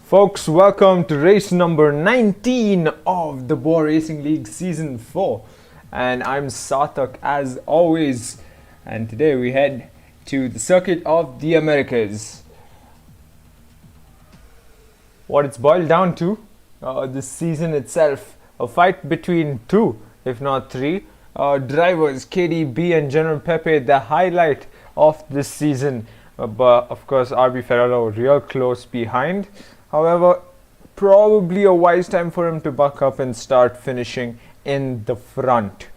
Folks, welcome to race number 19 of the Bwoah Racing League Season 4. And I'm Sarthak as always. And today we head to the Circuit of the Americas. What it's boiled down to, this season itself, a fight between two, if not three, drivers, KDB and General Pepe, the highlight of this season. But of course, RB Ferraro real close behind. However, probably a wise time for him to buck up and start finishing in the front,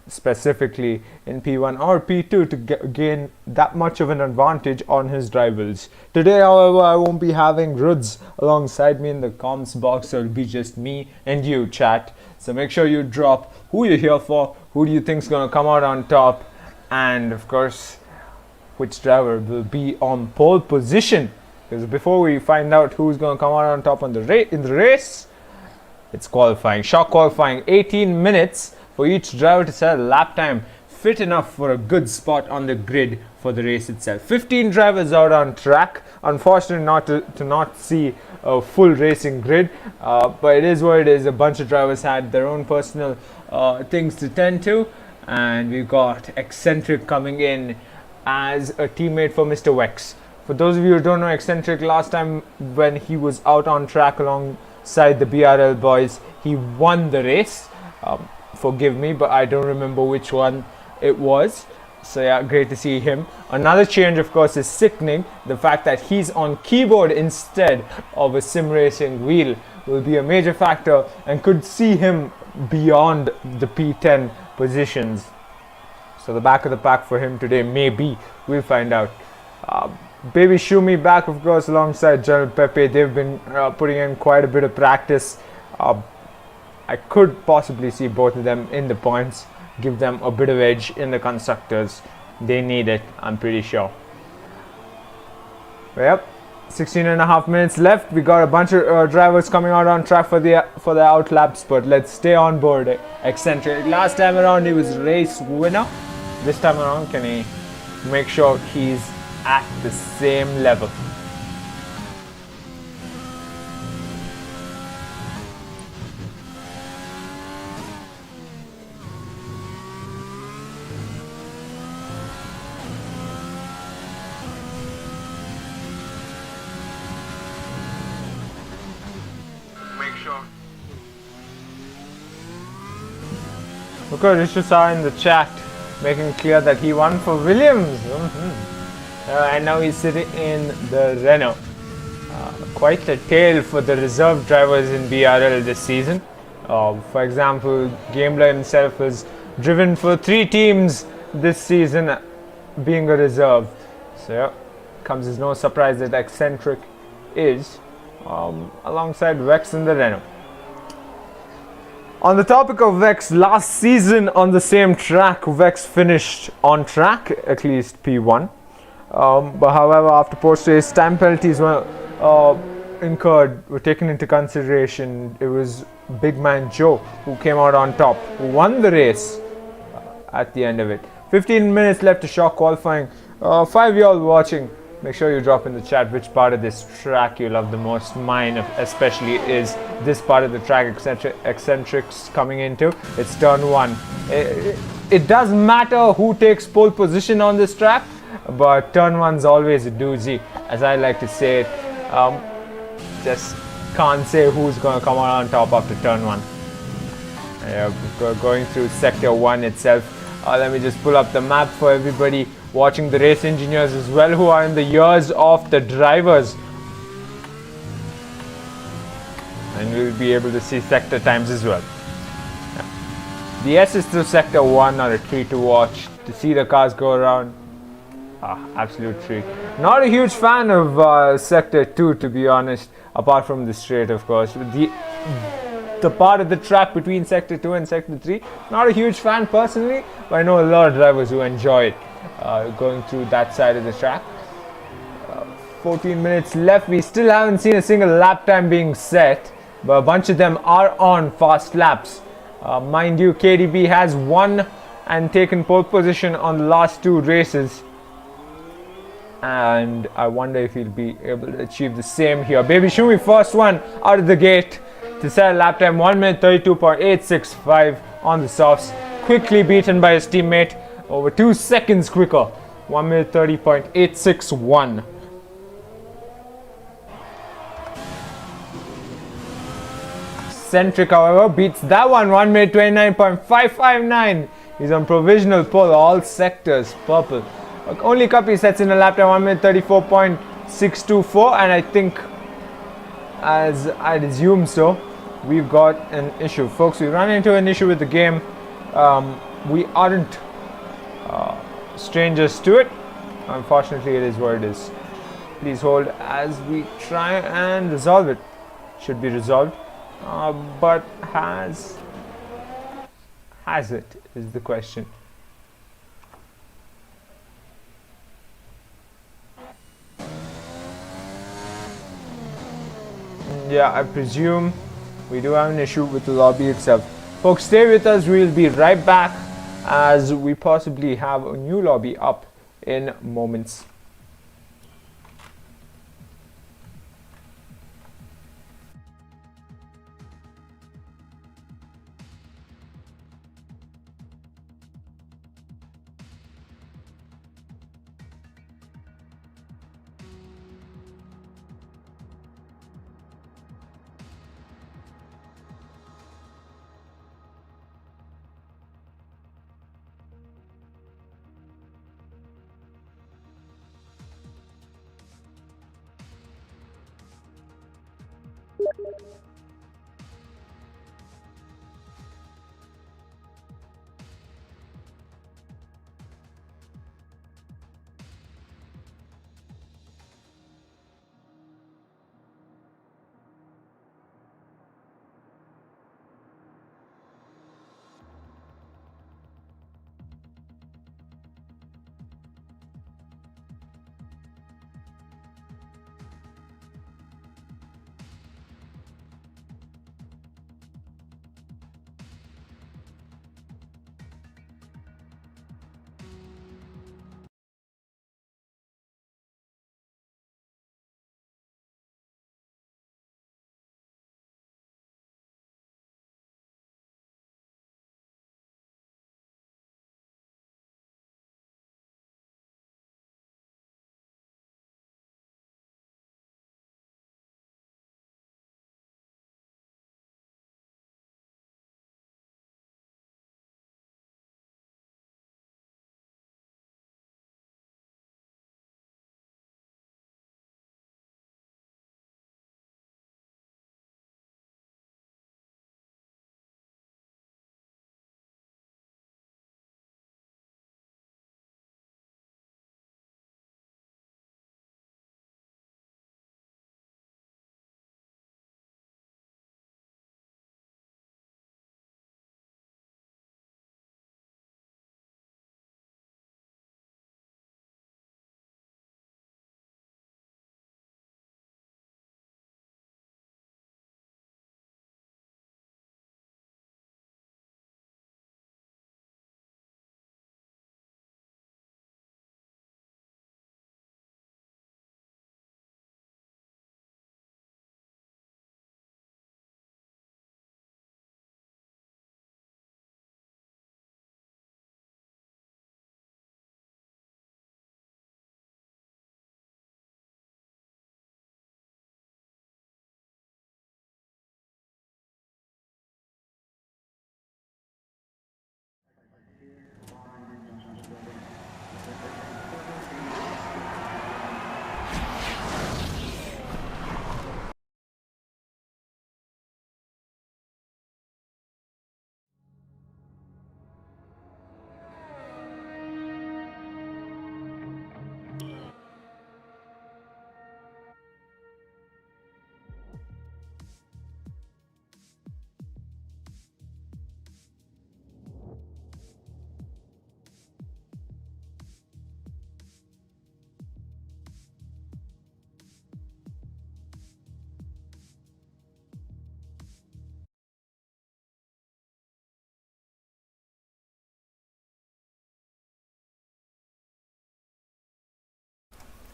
specifically in P1 or P2 to gain that much of an advantage on his rivals. Today, however, I won't be having Ruds alongside me in the comms box, so it'll be just me and you, chat. So make sure you drop who you're here for, who do you think's gonna come out on top, and of course, which driver will be on pole position. Because before we find out who's going to come out on top in the race, it's qualifying. Shock qualifying, 18 minutes for each driver to set a lap time fit enough for a good spot on the grid for the race itself. 15 drivers out on track. Unfortunately, not to not see a full racing grid, but it is what it is. A bunch of drivers had their own personal things to tend to, and we've got Eccentric coming in as a teammate for Mr. Wex. For those of you who don't know Eccentric, last time when he was out on track alongside the BRL boys, he won the race. Forgive me, but I don't remember which one it was. So yeah, great to see him. Another change, of course, is sickening. The fact that he's on keyboard instead of a sim racing wheel will be a major factor and could see him beyond the P10 positions. So the back of the pack for him today, maybe. We'll find out. Baby Shumi back, of course, alongside General Pepe. They've been putting in quite a bit of practice. I could possibly see both of them in the points, give them a bit of edge in the constructors. They need it, I'm pretty sure. Yep, 16 and a half minutes left. We got a bunch of drivers coming out on track for the out laps, but let's stay on board. Eccentric. Last time around he was race winner. This time around, can he make sure he's at the same level? Make sure. Of course, you just saw in the chat making clear that he won for Williams. And now he's sitting in the Renault. Quite a tale for the reserve drivers in BRL this season. For example, Gambler himself has driven for 3 teams this season, being a reserve. So yeah, comes as no surprise that Eccentric is alongside Vex in the Renault. On the topic of Vex, last season on the same track, Vex finished on track, at least P1. But however, after post-race, time penalties were were taken into consideration. It was big man Joe who came out on top, who won the race at the end of it. 15 minutes left to shock qualifying. 5 y'all watching, make sure you drop in the chat which part of this track you love the most. Mine especially is this part of the track Eccentric's coming into. It's turn 1. It doesn't matter who takes pole position on this track, but turn 1's always a doozy, as I like to say it. Just can't say who's going to come out on top after turn 1. Going through sector 1 itself. Let me just pull up the map for everybody watching, the race engineers as well, who are in the ears of the drivers. And we'll be able to see sector times as well. The S is through sector 1, or a tree to watch to see the cars go around. Absolute treat. Not a huge fan of sector 2, to be honest, apart from the straight, of course. The part of the track between sector 2 and sector 3, not a huge fan personally, but I know a lot of drivers who enjoy it, going through that side of the track. 14 minutes left. We still haven't seen a single lap time being set, but a bunch of them are on fast laps. Mind you, KDB has won and taken pole position on the last 2 races. and I wonder if he'll be able to achieve the same here. Baby Shumi, first one out of the gate to set a lap time 1 minute 32.865 on the softs. Quickly beaten by his teammate, over 2 seconds quicker, 1 minute 30.861. Centric, however, beats that one, 1 minute 29.559. He's on provisional pole, all sectors purple. Only Cuppy sets in a lap time 1 minute 34.624, and I think, as I'd assume so, we've got an issue. Folks, we run into an issue with the game. We aren't strangers to it. Unfortunately, it is what it is. Please hold as we try and resolve it. Should be resolved. But has it is the question. Yeah, I presume we do have an issue with the lobby itself. Folks, stay with us. We'll be right back as we possibly have a new lobby up in moments.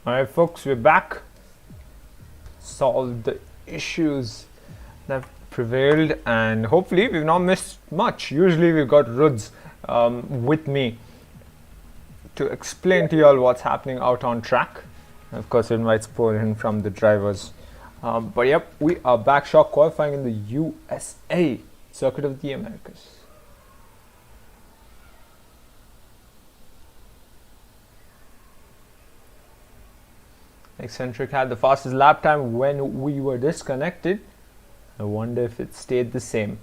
Alright folks, we're back. Solved the issues that prevailed, and hopefully we've not missed much. Usually we've got Ruds with me to explain to you all what's happening out on track. Of course, invite support in from the drivers. But yep, we are back shock qualifying in the USA Circuit of the Americas. Eccentric had the fastest lap time when we were disconnected. I wonder if it stayed the same.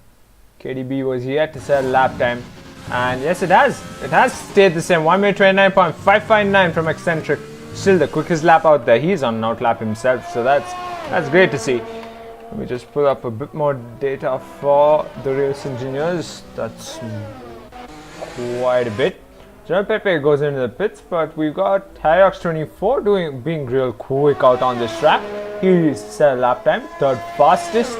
KDB was yet to set a lap time, and yes, it has. It has stayed the same. 1 minute 29.559 from Eccentric. Still the quickest lap out there. He's on an outlap himself, so that's great to see. Let me just pull up a bit more data for the race engineers. That's quite a bit. General Pepe goes into the pits, but we've got Hyox24 being real quick out on this track. He set a lap time, third fastest.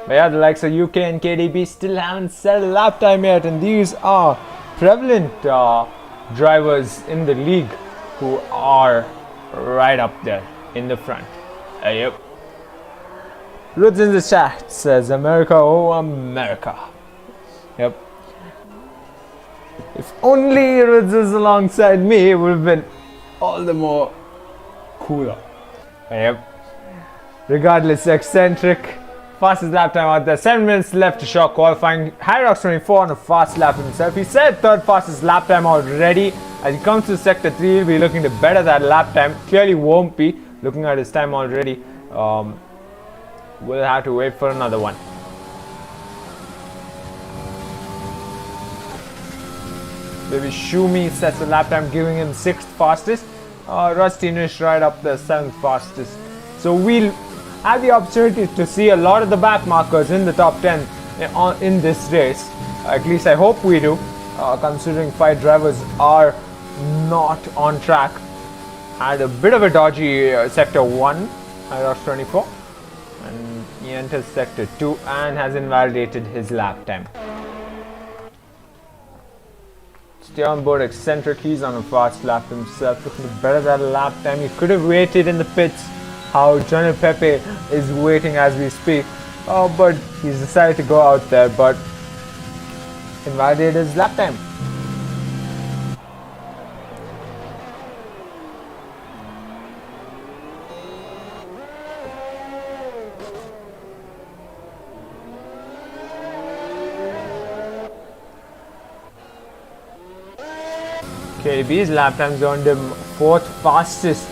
But yeah, the likes of UK and KDB still haven't set a lap time yet, and these are prevalent drivers in the league who are right up there in the front. Yep. Ruds in the chat says, America, oh America. Yep. If only Ruds is alongside me, it would have been all the more cooler. Yep. Regardless, Eccentric, fastest lap time out there. 7 minutes left to shock qualifying. Hyrox24 on a fast lap himself. He said third fastest lap time already. As he comes to sector 3, he'll be looking to better that lap time. Clearly won't be. Looking at his time already. We'll have to wait for another one. Maybe Shumi sets a lap time, giving him 6th fastest. Rusty Nish right up there, 7th fastest. So we'll have the opportunity to see a lot of the back markers in the top 10 in this race. At least I hope we do, considering 5 drivers are not on track. Had a bit of a dodgy sector 1, Hyrox24, and he enters sector 2 and has invalidated his lap time. Stay on board Eccentric, he's on a fast lap himself, looking to better that lap time. He could have waited in the pits, how General Pepe is waiting as we speak, but he's decided to go out there, but invalidated his lap time. KDB's lap times earned him 4th fastest.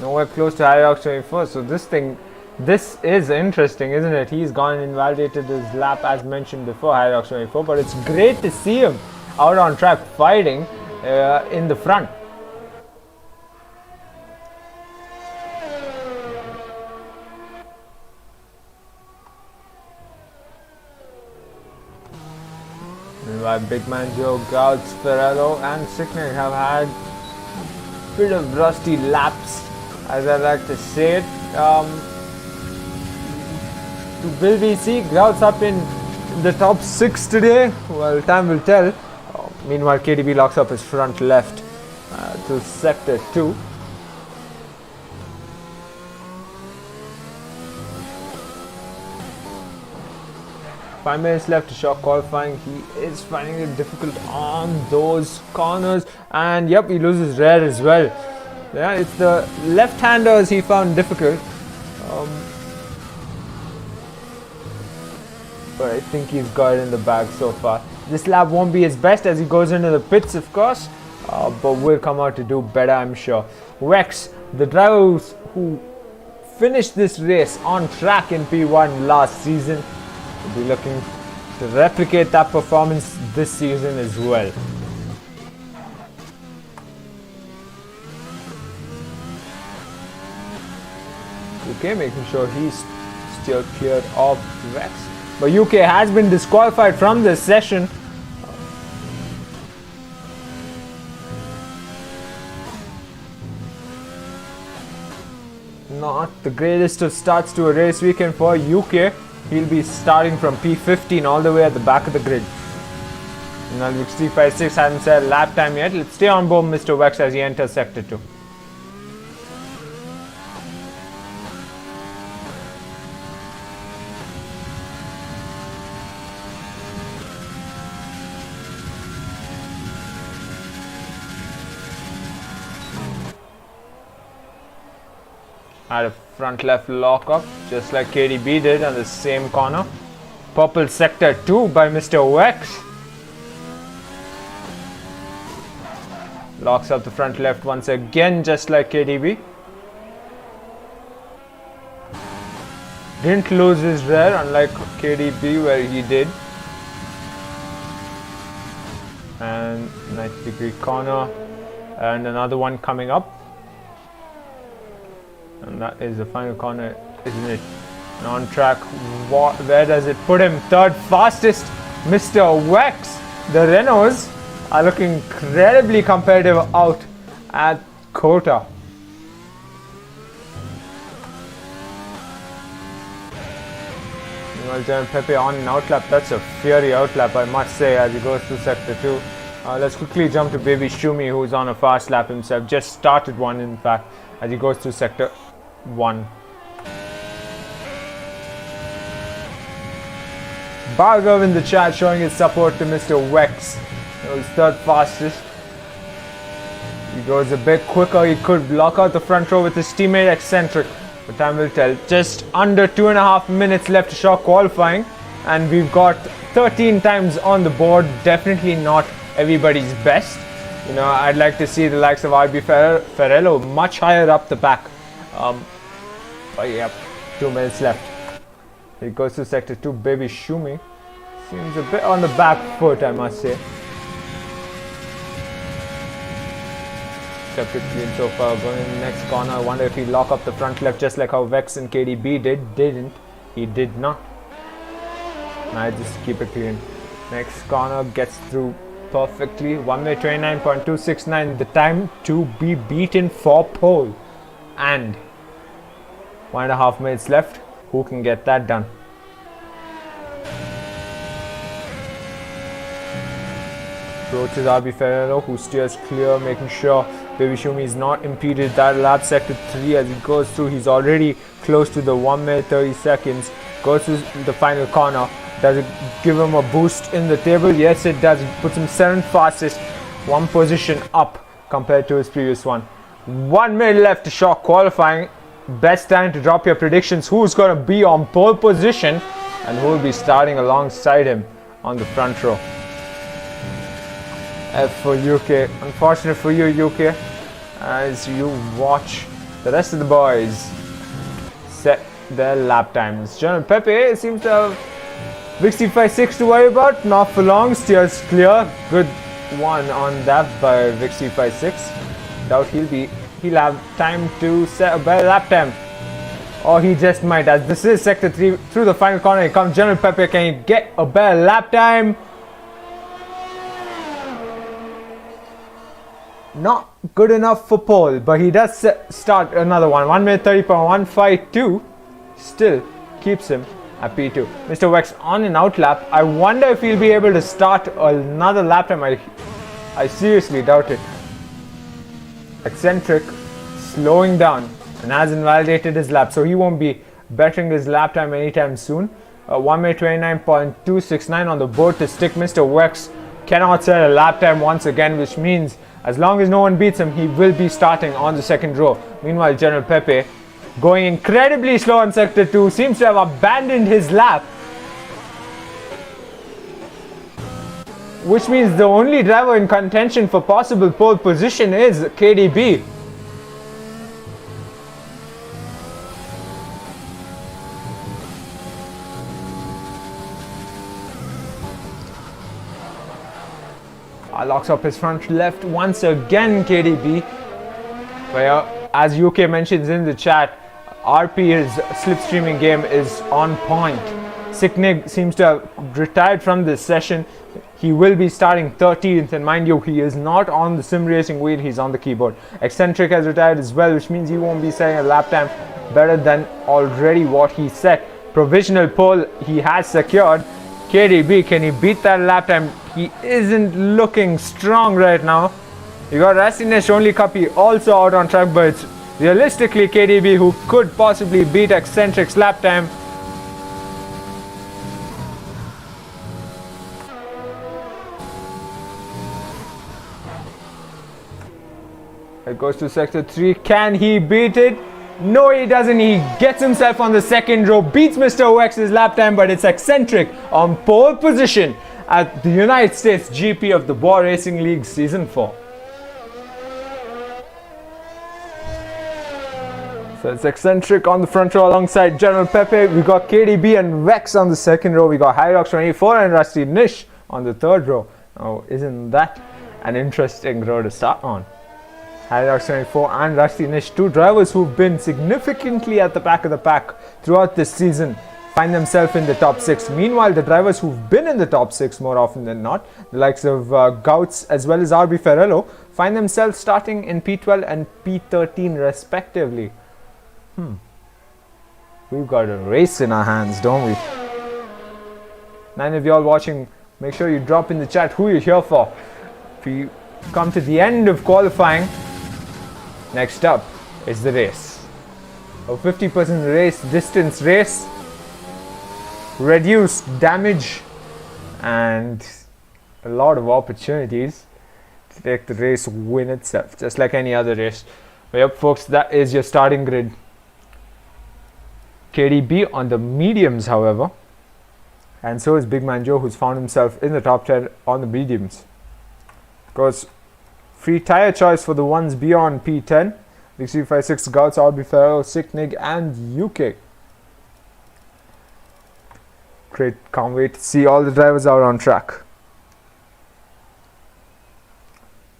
Nowhere close to Hyrox24. So this is interesting, isn't it? He's gone and invalidated his lap as mentioned before, Hyrox24. But it's great to see him out on track fighting in the front. Meanwhile, Big Man Joe, Gouts, Ferrello and Sicknick have had a bit of rusty laps, as I like to say it. To Bill BC, Gouts up in the top 6 today. Well, time will tell. Meanwhile, KDB locks up his front left to sector 2. Five minutes left to shock qualifying. He is finding it difficult on those corners, and yep, he loses red as well. Yeah, it's the left-handers he found difficult, but I think he's got it in the bag so far. This lap won't be his best as he goes into the pits, of course, but will come out to do better, I'm sure. Wex, the driver who finished this race on track in P1 last season, will be looking to replicate that performance this season as well. UK making sure he's still cleared of Vex. But UK has been disqualified from this session. Not the greatest of starts to a race weekend for UK. He'll be starting from P15 all the way at the back of the grid. Now 356 hasn't set a lap time yet. Let's stay on board Mr. Vex as he enters sector 2. Had a front left lock up, just like KDB did on the same corner. Purple sector 2 by Mr. Wex. Locks up the front left once again, just like KDB. Didn't lose his rear, unlike KDB where he did. And 90-degree corner. And another one coming up. And that is the final corner, isn't it? And on track, where does it put him? Third fastest, Mr. Wex. The Renaults are looking incredibly competitive out at COTA. Meanwhile, Pepe on an outlap. That's a fiery outlap, I must say, as he goes through sector 2. Let's quickly jump to Baby Shumi, who's on a fast lap himself. Just started one, in fact, as he goes through sector 1. Bhargav in the chat showing his support to Mr. Wex. He was third fastest. He goes a bit quicker. He could block out the front row with his teammate Eccentric, but time will tell. Just under 2.5 minutes left to short qualifying, and we've got 13 times on the board. Definitely not everybody's best. You know, I'd like to see the likes of RB Ferrello much higher up the pack. But yeah, 2 minutes left. He goes to sector 2. Baby Shumi seems a bit on the back foot, I must say. Kept it clean so far. Going in the next corner. I wonder if he lock up the front left just like how Vex and KDB did. Didn't. He did not. I just keep it clean. Next corner gets through perfectly. 1 minute 29.269. The time to be beaten for pole. And 1.5 minutes left. Who can get that done? Approaches RB Ferrero, who steers clear, making sure Baby Shumi is not impeded. That lap sector 3 as he goes through. He's already close to the 1 minute 30 seconds. Goes to the final corner. Does it give him a boost in the table? Yes, it does. It puts him 7th fastest, 1 position up compared to his previous one. 1 minute left to short qualifying. Best time to drop your predictions. Who's going to be on pole position and who will be starting alongside him on the front row? F for UK. Unfortunate for you, UK, as you watch the rest of the boys set their lap times. General Pepe seems to have Vixie56 to worry about. Not for long. Steers clear. Good one on that by Vixie56. Doubt he'll have time to set a better lap time. Or he just might, as this is sector 3 through the final corner. Here comes General Pepe. Can he get a better lap time? Not good enough for pole, but he does start another one. 1 minute 30.152 still keeps him at P2. Mr. Wex on an out lap. I wonder if he'll be able to start another lap time. I seriously doubt it. Eccentric slowing down and has invalidated his lap, so he won't be bettering his lap time anytime soon. 1 minute 29.269 on the board to stick. Mr. Wex cannot set a lap time once again, which means as long as no one beats him, he will be starting on the second row. Meanwhile, General Pepe, going incredibly slow on sector 2, seems to have abandoned his lap, which means the only driver in contention for possible pole position is KDB. Locks up his front left once again, KDB. Where, as UK mentions in the chat, RP's slipstreaming game is on point. Sicknig seems to have retired from this session. He will be starting 13th, and mind you, he is not on the sim racing wheel, he's on the keyboard. Eccentric has retired as well, which means he won't be setting a lap time better than already what he set. Provisional pole he has secured. KDB, can he beat that lap time? He isn't looking strong right now. You got Rastinesh only copy also out on track, but it's realistically KDB who could possibly beat Eccentric's lap time. It goes to sector 3. Can he beat it? No, he doesn't. He gets himself on the second row, beats Mr. Wex's lap time, but it's eccentric on pole position at the United States GP of the Bwoah Racing League Season 4. So it's eccentric on the front row alongside General Pepe. We got KDB and Vex on the second row. We got Hyrox 24 and Rusty Nish on the third row. Now, isn't that an interesting row to start on? Hyrox 24 and Rusty Nish, two drivers who've been significantly at the back of the pack throughout this season, find themselves in the top 6. Meanwhile, the drivers who've been in the top 6 more often than not, the likes of Gouts as well as RB Ferrello, find themselves starting in P12 and P13 respectively. We've got a race in our hands, don't we? Now, if you're all watching, make sure you drop in the chat who you're here for. If we come to the end of qualifying, next up is the race. A 50% race, distance race, reduced damage, and a lot of opportunities to take the race win itself, just like any other race. Well, yep, folks, that is your starting grid. KDB on the mediums, however, and so is Big Man Joe, who's found himself in the top 10 on the mediums. Of course, free tire choice for the ones beyond P10. XC56, Gouts, RB Ferrell, Sicknig, and UK. Great, can't wait to see all the drivers out on track.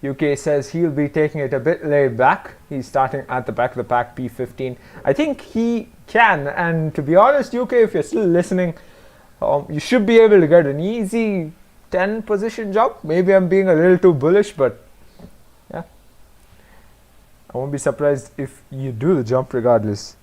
UK says he'll be taking it a bit laid back. He's starting at the back of the pack, P15. I think he can, and to be honest, UK, if you're still listening, you should be able to get an easy 10 position jump. Maybe I'm being a little too bullish, but yeah, I won't be surprised if you do the jump regardless.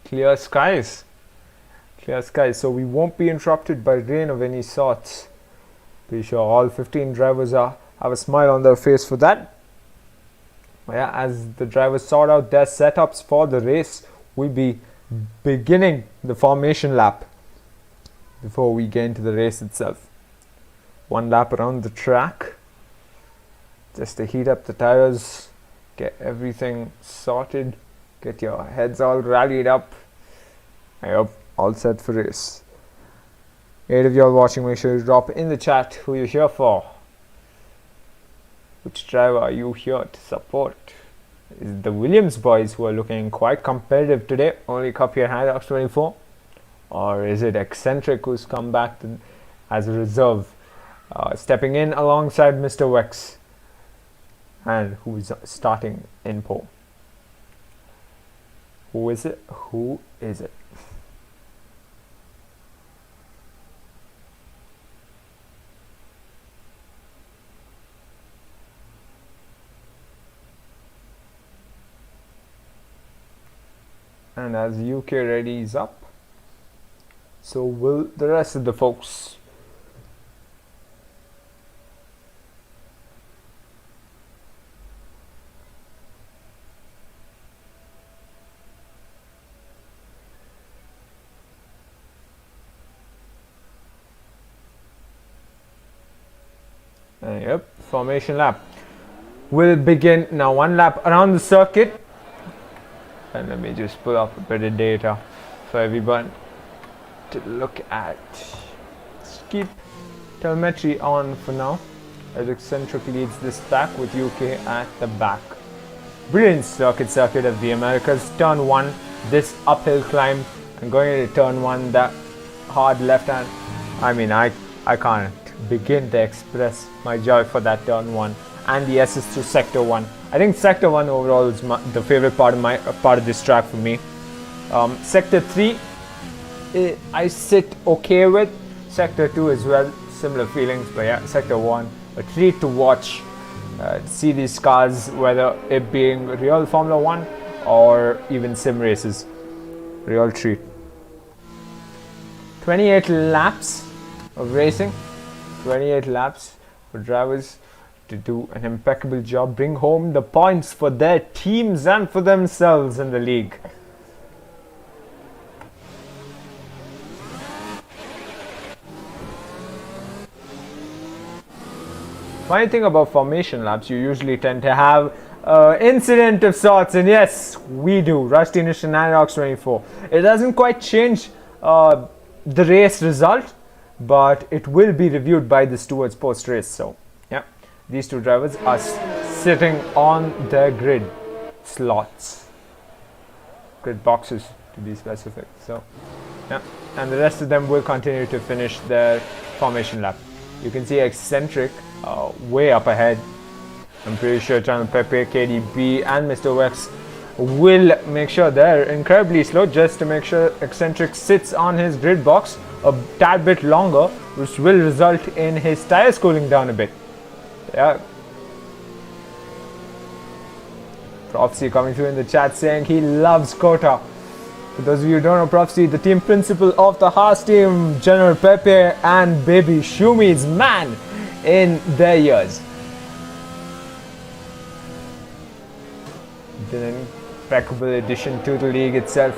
Clear skies. Clear skies, so we won't be interrupted by rain of any sorts. Pretty sure all 15 drivers have a smile on their face for that. But yeah, as the drivers sort out their setups for the race, we'll be beginning the formation lap before we get into the race itself. One lap around the track just to heat up the tires, get everything sorted, get your heads all rallied up. Yep, all set for race. 8 of you all watching, make sure you drop in the chat who you're here for. Which driver are you here to support? Is it the Williams boys who are looking quite competitive today, only copy your Hyrox 24? Or is it Eccentric who's come back as a reserve, stepping in alongside Mr. Wex, and who's starting in pole? Who is it? Who is it? And as UK readies up, so will the rest of the folks. Yep, formation lap will begin now. One lap around the circuit. And let me just pull up a bit of data for everyone to look at. Let's keep telemetry on for now, as Eccentric leads this pack with UK at the back. Brilliant circuit of the Americas. Turn 1, this uphill climb, and going into turn 1, that hard left hand. I mean, I can't begin to express my joy for that turn 1 and the assist through sector 1. I think sector 1 overall is the favorite part of this track for me. Sector 3 I sit okay with. Sector 2 as well, similar feelings, but yeah, sector 1 a treat to watch, to see these cars, whether it being real Formula 1 or even sim races. Real treat. 28 laps of racing, 28 laps for drivers to do an impeccable job, bring home the points for their teams and for themselves in the league. Funny thing about formation laps, you usually tend to have incident of sorts, and yes, we do. Rusty Nish and Nirox 24. It doesn't quite change the race result, but it will be reviewed by the stewards post race. So, yeah, these two drivers are sitting on their grid slots, grid boxes to be specific. So, yeah, and the rest of them will continue to finish their formation lap. You can see Eccentric way up ahead. I'm pretty sure Channel Pepe, KDB, and Mr. Wex will make sure they're incredibly slow just to make sure Eccentric sits on his grid box a tad bit longer, which will result in his tires cooling down a bit. Yeah. Prophecy coming through in the chat saying he loves COTA. For those of you who don't know Prophecy, the team principal of the Haas team, General Pepe and Baby Shumi's man in their years. An impeccable addition to the league itself.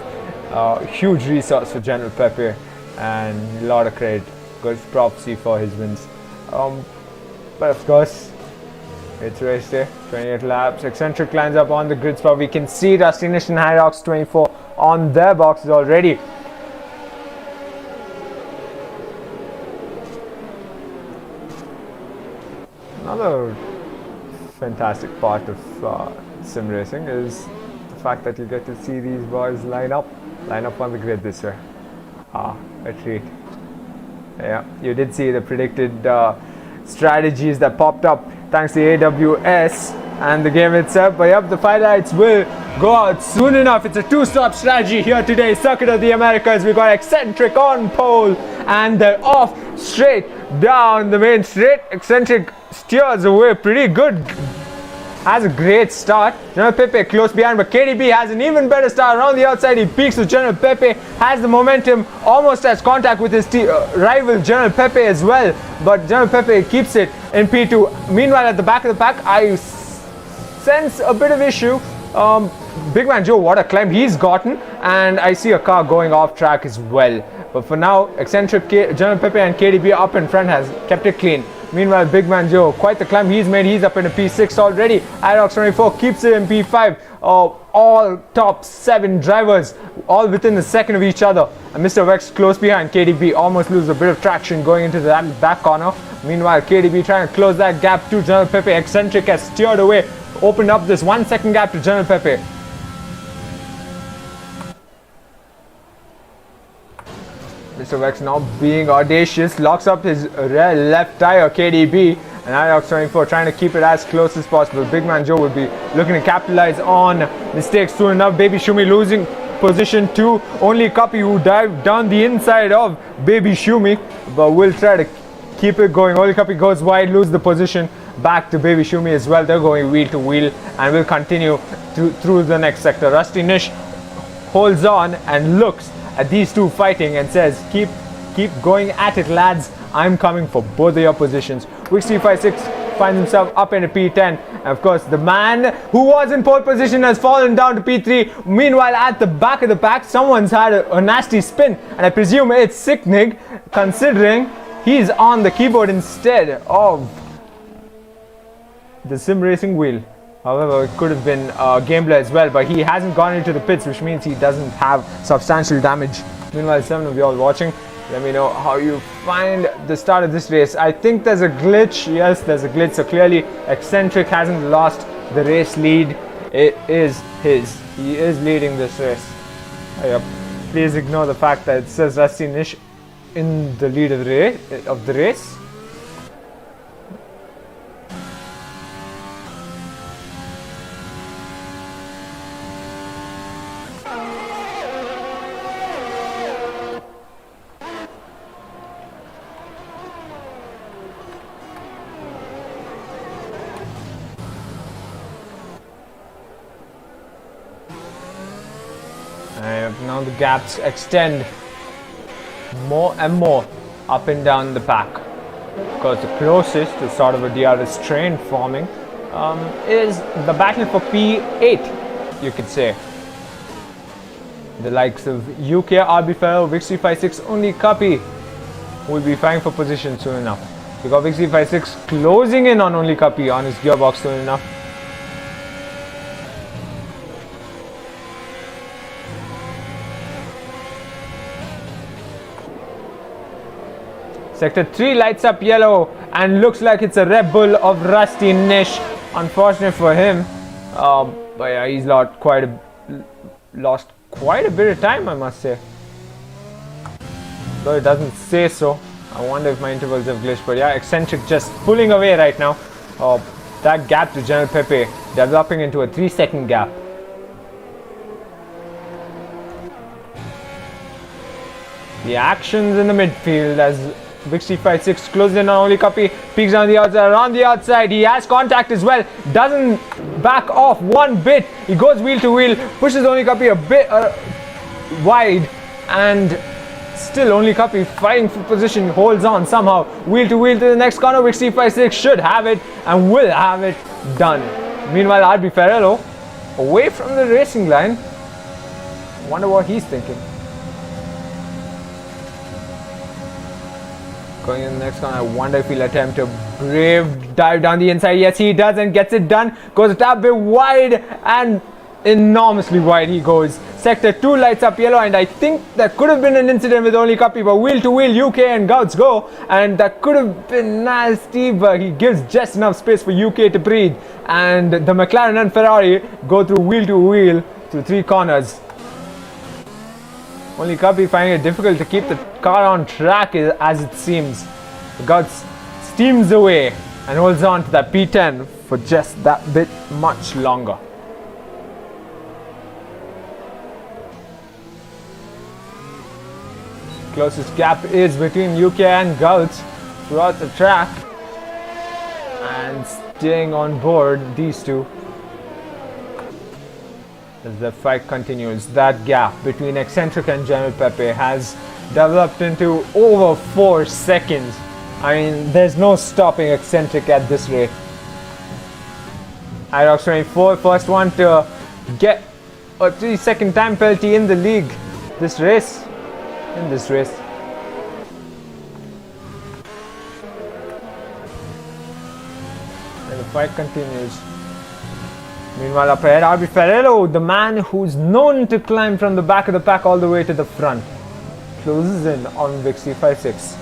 Huge resource for General Pepe, and a lot of credit goes to Prophecy for his wins. But of course, it's race day, 28 laps. Eccentric lines up on the grid spot. We can see Rusty Nish and Hyrox 24 on their boxes already. Another fantastic part of sim racing is the fact that you get to see these boys line up on the grid this way. A treat. Yeah, you did see the predicted strategies that popped up thanks to AWS and the game itself, but yep, the highlights will go out soon enough. It's a two-stop strategy here today. Circuit of the Americas, we've got Eccentric on pole, and they're off straight down the main straight. Eccentric steers away pretty good, has a great start. General Pepe close behind, but KDB has an even better start around the outside. He peaks with General Pepe, has the momentum, almost has contact with his rival General Pepe as well, but General Pepe keeps it in P2. Meanwhile, at the back of the pack, I sense a bit of issue. Big Man Joe, what a climb he's gotten, and I see a car going off track as well. But for now, Eccentric, General Pepe and KDB up in front has kept it clean. Meanwhile, Big Man Joe, quite the climb he's made. He's up in a P6 already. Irox 24 keeps it in P5. All top 7 drivers, all within a second of each other. And Mr. Wex close behind. KDB almost loses a bit of traction going into that back corner. Meanwhile, KDB trying to close that gap to General Pepe. Eccentric has steered away, opened up this 1 second gap to General Pepe. Mr. Wex now being audacious, locks up his rear left tire, KDB, and Irox 24 trying to keep it as close as possible. Big Man Joe will be looking to capitalize on mistakes soon enough. Baby Shumi losing position to only Cuppy, who dived down the inside of Baby Shumi, but will try to keep it going. Only Cuppy goes wide, lose the position back to Baby Shumi as well. They're going wheel to wheel and will continue through the next sector. Rusty Nish holds on and looks at these two fighting and says, keep going at it, lads. I'm coming for both of your positions. Wix356 finds himself up in a P10, and of course the man who was in pole position has fallen down to P3. Meanwhile, at the back of the pack, someone's had a nasty spin, and I presume it's Sicknig, considering he's on the keyboard instead of the sim racing wheel. However, it could have been Gambler as well, but he hasn't gone into the pits, which means he doesn't have substantial damage. Meanwhile, 7 of you all watching, let me know how you find the start of this race. I think there's a glitch. Yes, there's a glitch. So clearly, Eccentric hasn't lost the race lead. It is his. He is leading this race. Please ignore the fact that it says Rusty Nish in the lead of the race. Now the gaps extend more and more up and down the pack. Because the closest to sort of a DRS train forming is the battle for P8, you could say. The likes of UK, RB Fellow, Wix356, only Cuppy will be fighting for position soon enough. We got Vixie56 closing in on only Cuppy on his gearbox soon enough. Sector 3 lights up yellow and looks like it's a Red Bull of Rusty Nish. Unfortunate for him, but yeah, he's lost quite a bit of time, I must say. Though it doesn't say so. I wonder if my intervals have glitched, but yeah, Eccentric just pulling away right now. That gap to General Pepe developing into a 3-second gap. The actions in the midfield as Vixie56 closes in on only Cuppy, peeks on the outside, around the outside, he has contact as well, doesn't back off one bit, he goes wheel to wheel, pushes only Cuppy a bit wide, and still only Cuppy fighting for position, holds on somehow, wheel to the next corner. Vixie56 should have it and will have it done. Meanwhile, RB Ferrello away from the racing line, wonder what he's thinking. Going in the next corner, I wonder if he'll attempt a brave dive down the inside. Yes, he does and gets it done. Goes a tad bit wide and enormously wide he goes. Sector 2 lights up yellow, and I think that could have been an incident with only Cuppy, but wheel to wheel UK and Gouts go, and that could have been nasty, but he gives just enough space for UK to breathe, and the McLaren and Ferrari go through wheel to wheel through 3 corners. Only Cuppy finding it difficult to keep the car on track as it seems. The Gouts steams away and holds on to that P10 for just that bit much longer. Closest gap is between UK and Gouts throughout the track, and staying on board these two. As the fight continues, that gap between Eccentric and General Pepe has developed into over 4 seconds. I mean, there's no stopping Eccentric at this rate. Irox 24, first one to get a 3-second time penalty in the league in this race. And the fight continues. Meanwhile, up ahead, RB Ferrello, the man who's known to climb from the back of the pack all the way to the front, closes in on Vixie56.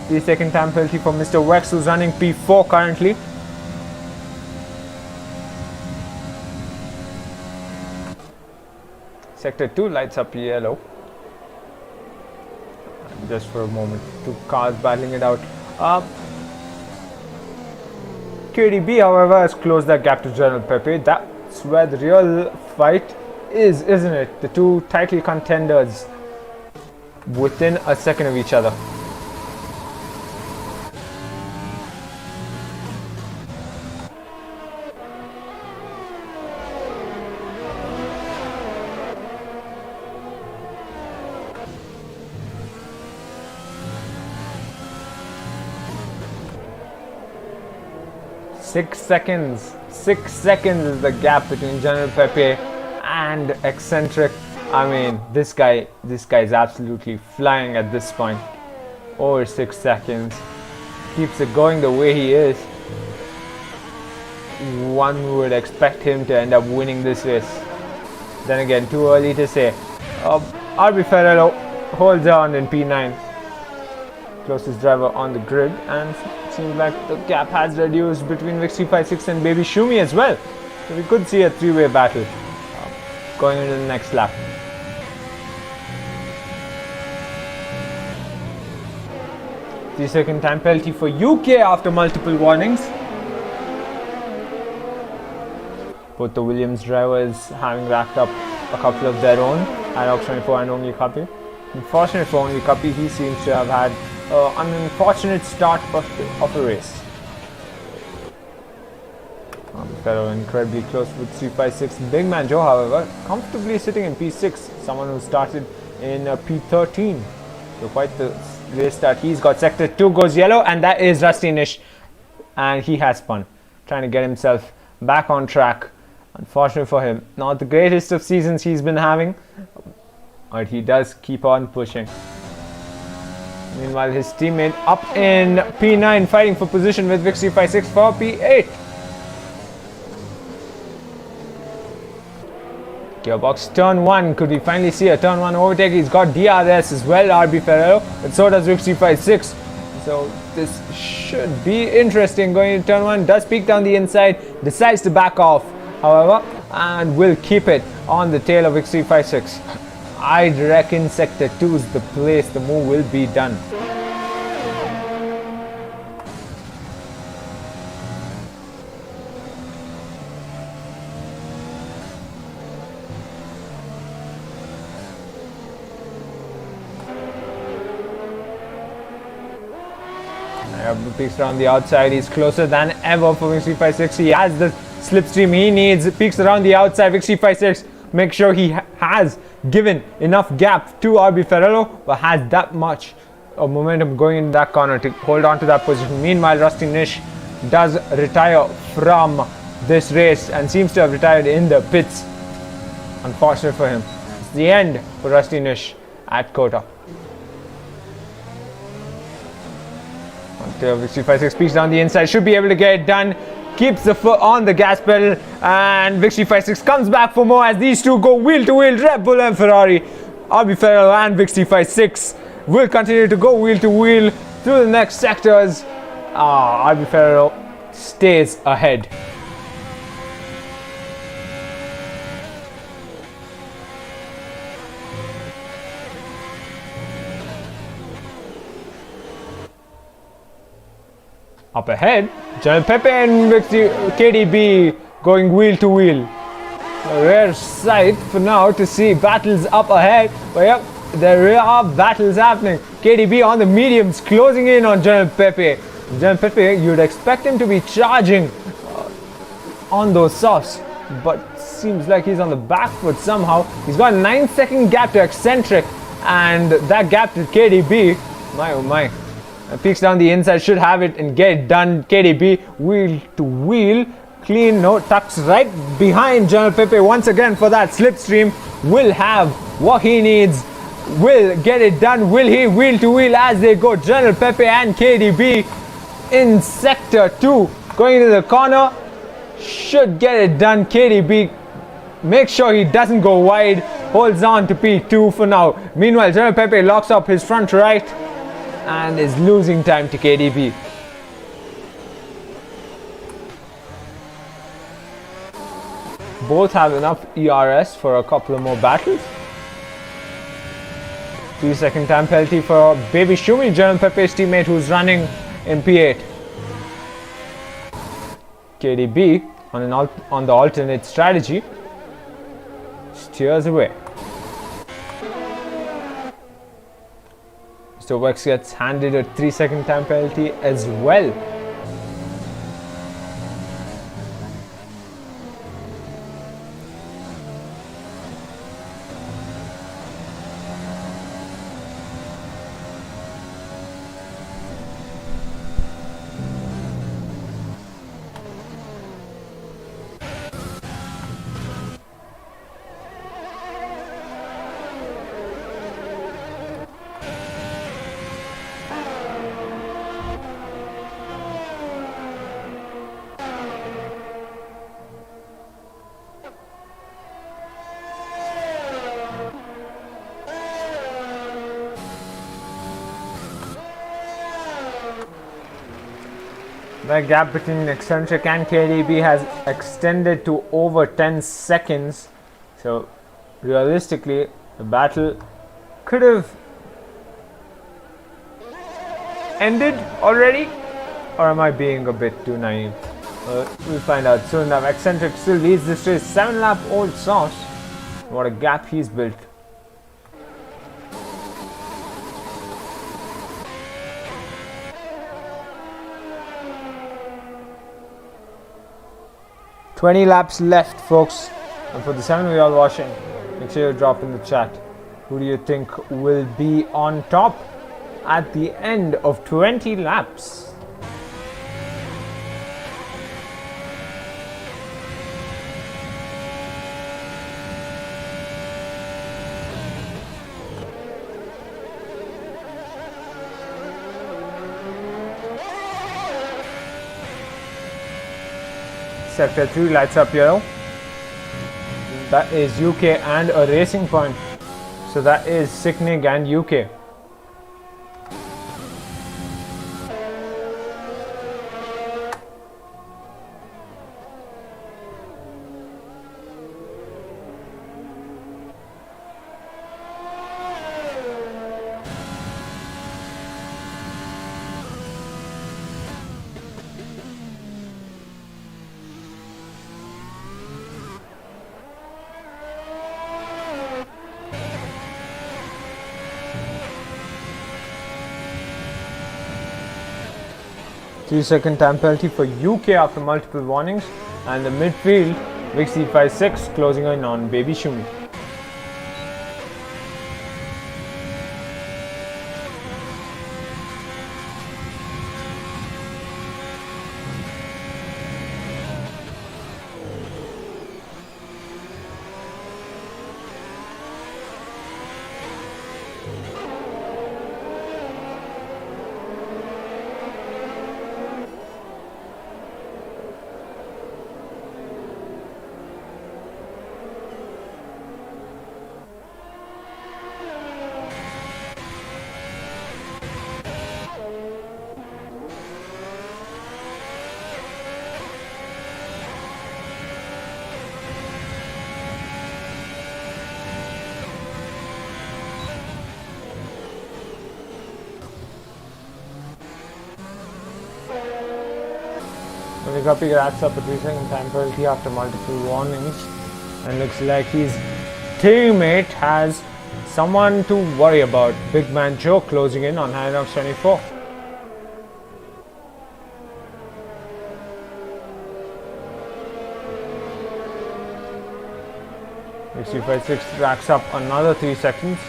3-second time penalty for Mr. Wex, who's running P4 currently. Sector 2 lights up yellow. Just for a moment, 2 cars battling it out. KDB, however, has closed that gap to General Pepe. That's where the real fight is, isn't it? The 2 title contenders within a second of each other. Six seconds is the gap between General Pepe and Eccentric. I mean, this guy is absolutely flying at this point. Over 6 seconds. Keeps it going the way he is. One would expect him to end up winning this race. Then again, too early to say. RB Ferrello holds on in P9. Closest driver on the grid, and seems like the gap has reduced between Vixie56 and Baby Shumi as well. So we could see a 3-way battle going into the next lap. The second time penalty for UK after multiple warnings. Both the Williams drivers having racked up a couple of their own. Irox 24 and only Cuppy. Unfortunate for only Cuppy, he seems to have had an unfortunate start of a race. Ferrello incredibly close with 356. Big Man Joe, however, comfortably sitting in P6. Someone who started in P13. So quite the race start. He's got sector 2 goes yellow, and that is Rusty Nish. And he has spun, trying to get himself back on track. Unfortunate for him. Not the greatest of seasons he's been having, but he does keep on pushing. Meanwhile, his teammate up in P9 fighting for position with Vic356 for P8. Gearbox turn 1. Could we finally see a turn 1 overtake? He's got DRS as well, RB Ferrero, and so does Vic356. So this should be interesting going into turn 1. Does peek down the inside, decides to back off, however, and will keep it on the tail of Vic356. I reckon sector 2 is the place the move will be done. Peeks around the outside. He's closer than ever for Vic356. He has the slipstream he needs. Peeks around the outside. Vic356 make sure he has given enough gap to RB Ferrero, but has that much of momentum going in that corner to hold on to that position. Meanwhile, Rusty Nish does retire from this race and seems to have retired in the pits. Unfortunate for him. It's the end for Rusty Nish at COTA. Vic356 peeks down the inside, should be able to get it done, keeps the foot on the gas pedal, and Vic356 comes back for more as these two go wheel to wheel, Red Bull and Ferrari. RB Ferrero and Vic356 will continue to go wheel to wheel through the next sectors. RB Ferrero stays ahead. Up ahead, General Pepe and KDB going wheel to wheel. A rare sight for now to see battles up ahead, but yep, there are battles happening. KDB on the mediums closing in on General Pepe. General Pepe, you'd expect him to be charging on those softs, but seems like he's on the back foot somehow. He's got a 9-second gap to Eccentric, and that gap to KDB, my oh my. Peeks down the inside, should have it and get it done. KDB wheel to wheel, clean, no, tucks right behind General Pepe once again for that slipstream. Will have what he needs, will get it done. Will he wheel to wheel as they go? General Pepe and KDB in sector 2 going into the corner, should get it done. KDB make sure he doesn't go wide, holds on to P2 for now. Meanwhile, General Pepe locks up his front right and is losing time to KDB. Both have enough ERS for a couple of more battles. 3-second time penalty for Baby Shumi, General Pepe's teammate, who's running in P8. KDB on the alternate strategy steers away. So Wex gets handed a 3-second time penalty as well. The gap between Eccentric and KDB has extended to over 10 seconds. So realistically, the battle could have ended already, or am I being a bit too naive? We'll find out soon enough. Eccentric still leads this race, 7-lap old sauce. What a gap he's built. "20 laps left, folks." And for the 7 of you all watching, make sure you drop in the chat. Who do you think will be on top at the end of 20 laps? Sector 3 lights up yellow. That is UK and a racing point. So that is Sicknig and UK. Three-second time penalty for UK after multiple warnings, and the midfield Vixie 56 closing in on Baby Shumi. The Guppy racks up a 3-second time penalty after multiple warnings, and looks like his teammate has someone to worry about. Big Man Joe closing in on Hinox 24. Vixie 56 racks up another 3 seconds.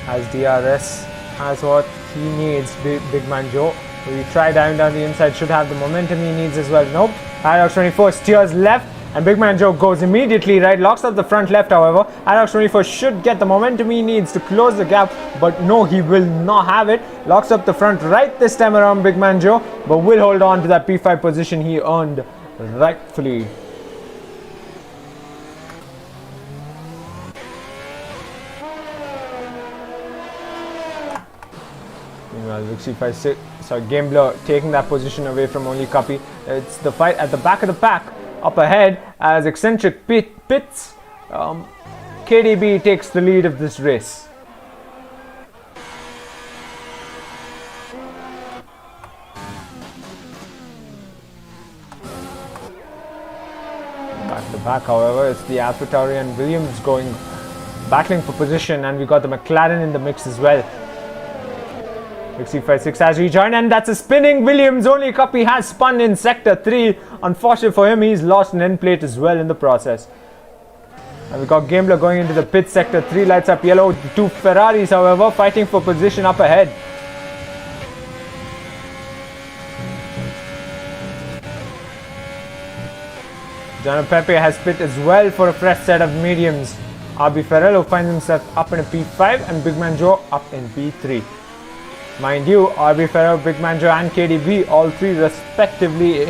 As DRS has what he needs, Big Man Joe. We try down the inside, should have the momentum he needs as well. Nope. Hinox 24 steers left, and Big Man Joe goes immediately right, locks up the front left. However, Hinox 24 should get the momentum he needs to close the gap, but no, he will not have it. Locks up the front right this time around, Big Man Joe, but will hold on to that P5 position he earned rightfully. Vixie 56, Gambler taking that position away from only Cuppy. It's the fight at the back of the pack. Up ahead as Eccentric pits. KDB takes the lead of this race. Back to the back, however, it's the AlphaTauri and Williams battling for position, and we got the McLaren in the mix as well. Vixie 56 has rejoined, and that's a spinning Williams. Only Cuppy has spun in Sector 3. Unfortunate for him, he's lost an end plate as well in the process. And we got Gambler going into the pit. Sector 3 lights up yellow. The two Ferraris, however, fighting for position up ahead. General Pepe has pit as well for a fresh set of mediums. RB Ferrello finds himself up in a P5, and Big Man Joe up in P3. Mind you, RB Ferrello, Big Man Joe and KDB, all three respectively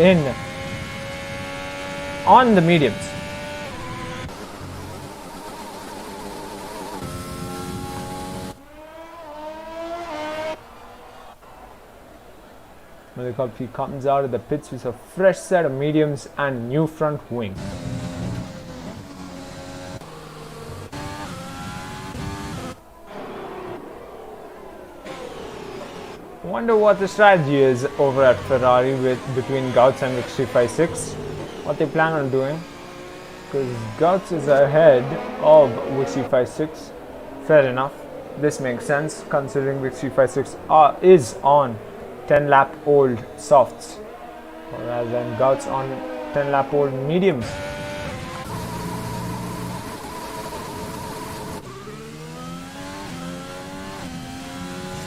on the mediums. He comes out of the pits with a fresh set of mediums and new front wing. Wonder what the strategy is over at Ferrari between Gauts and Vixie 56. What they plan on doing, because Gauts is ahead of Vixie 56. Fair enough. This makes sense considering Vixie 56 is on 10 lap old softs, whereas then Gauts on 10 lap old mediums.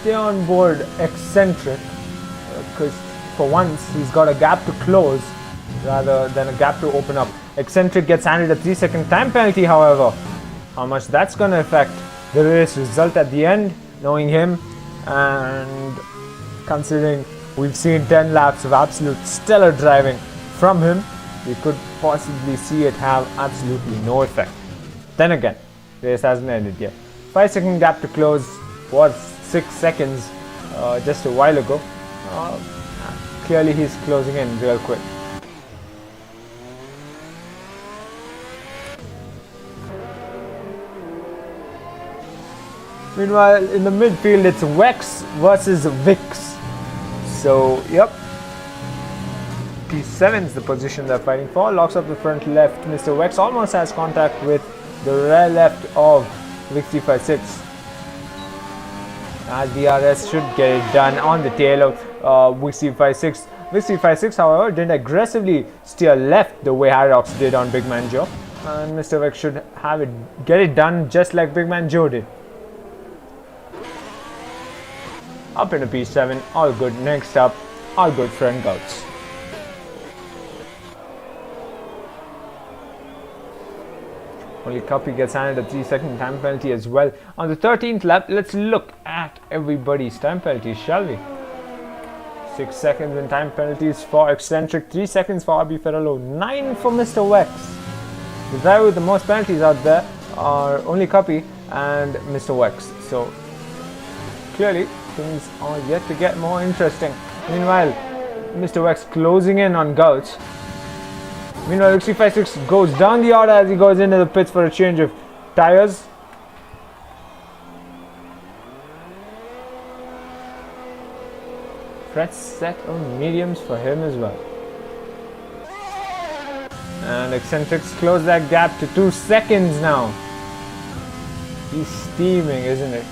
Stay on board Eccentric, because for once he's got a gap to close rather than a gap to open up. Eccentric gets handed a 3-second time penalty, however. How much that's going to affect the race result at the end, knowing him and considering we've seen 10 laps of absolute stellar driving from him, we could possibly see it have absolutely no effect. Then again, race hasn't ended yet. 5-second gap to close was 6 seconds just a while ago. Clearly he's closing in real quick. Meanwhile, in the midfield, it's Wex versus Vix. So, yep. P7 is the position they're fighting for. Locks up the front left. Mr. Wex almost has contact with the rear left of Vix356. As DRS should get it done on the tail of Vix356. Vix356, however, didn't aggressively steer left the way Hyrox did on Big Man Joe. And Mr. Wex should get it done just like Big Man Joe did. Up into P7, all good. Next up, all good front gouts. Only Cuppy gets handed a 3-second time penalty as well. On the 13th lap, let's look at everybody's time penalties, shall we? 6 seconds in time penalties for Eccentric, 3 seconds for RB Ferrello, 9 for Mr. Wex. The driver with the most penalties out there are only Cuppy and Mr. Wex. So clearly, things are yet to get more interesting. Meanwhile, Mr. Wex closing in on Gouch. Meanwhile, Vix356 goes down the order as he goes into the pits for a change of tires. Fresh set of mediums for him as well. And Eccentrics close that gap to 2 seconds now. He's steaming, isn't it?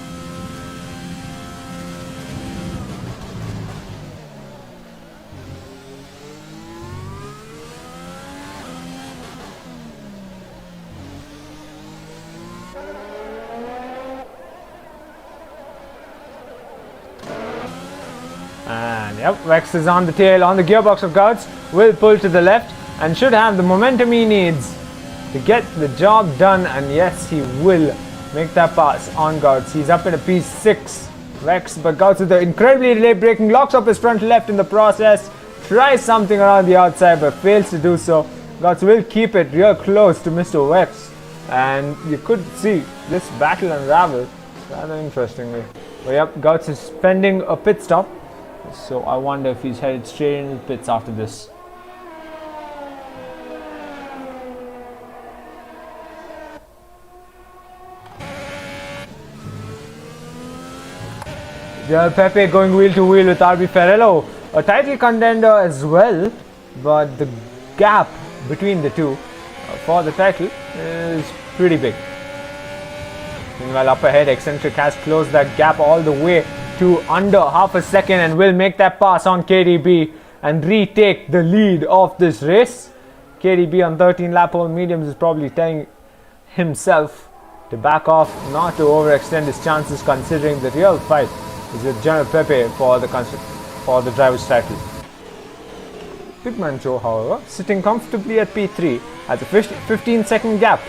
And yep, Wex is on the tail, on the gearbox of Gouts, will pull to the left and should have the momentum he needs to get the job done. And yes, he will make that pass on Gouts. He's up in a P6, Wex, but Gouts with the incredibly late braking locks up his front left in the process, tries something around the outside but fails to do so. Gouts will keep it real close to Mr. Wex, and you could see this battle unravel rather interestingly. But yep, Gouts is spending a pit stop. So I wonder if he's headed straight into the pits after this. General Pepe going wheel to wheel with RB Ferrello, a title contender as well, but the gap between the two for the title is pretty big. Meanwhile, up ahead, Eccentric has closed that gap all the way to under half a second and will make that pass on KDB and retake the lead of this race. KDB on 13 lap hole mediums is probably telling himself to back off, not to overextend his chances, considering the real fight is with General Pepe for the driver's title. Big Man Joe, however, sitting comfortably at P3 at the 15-second gap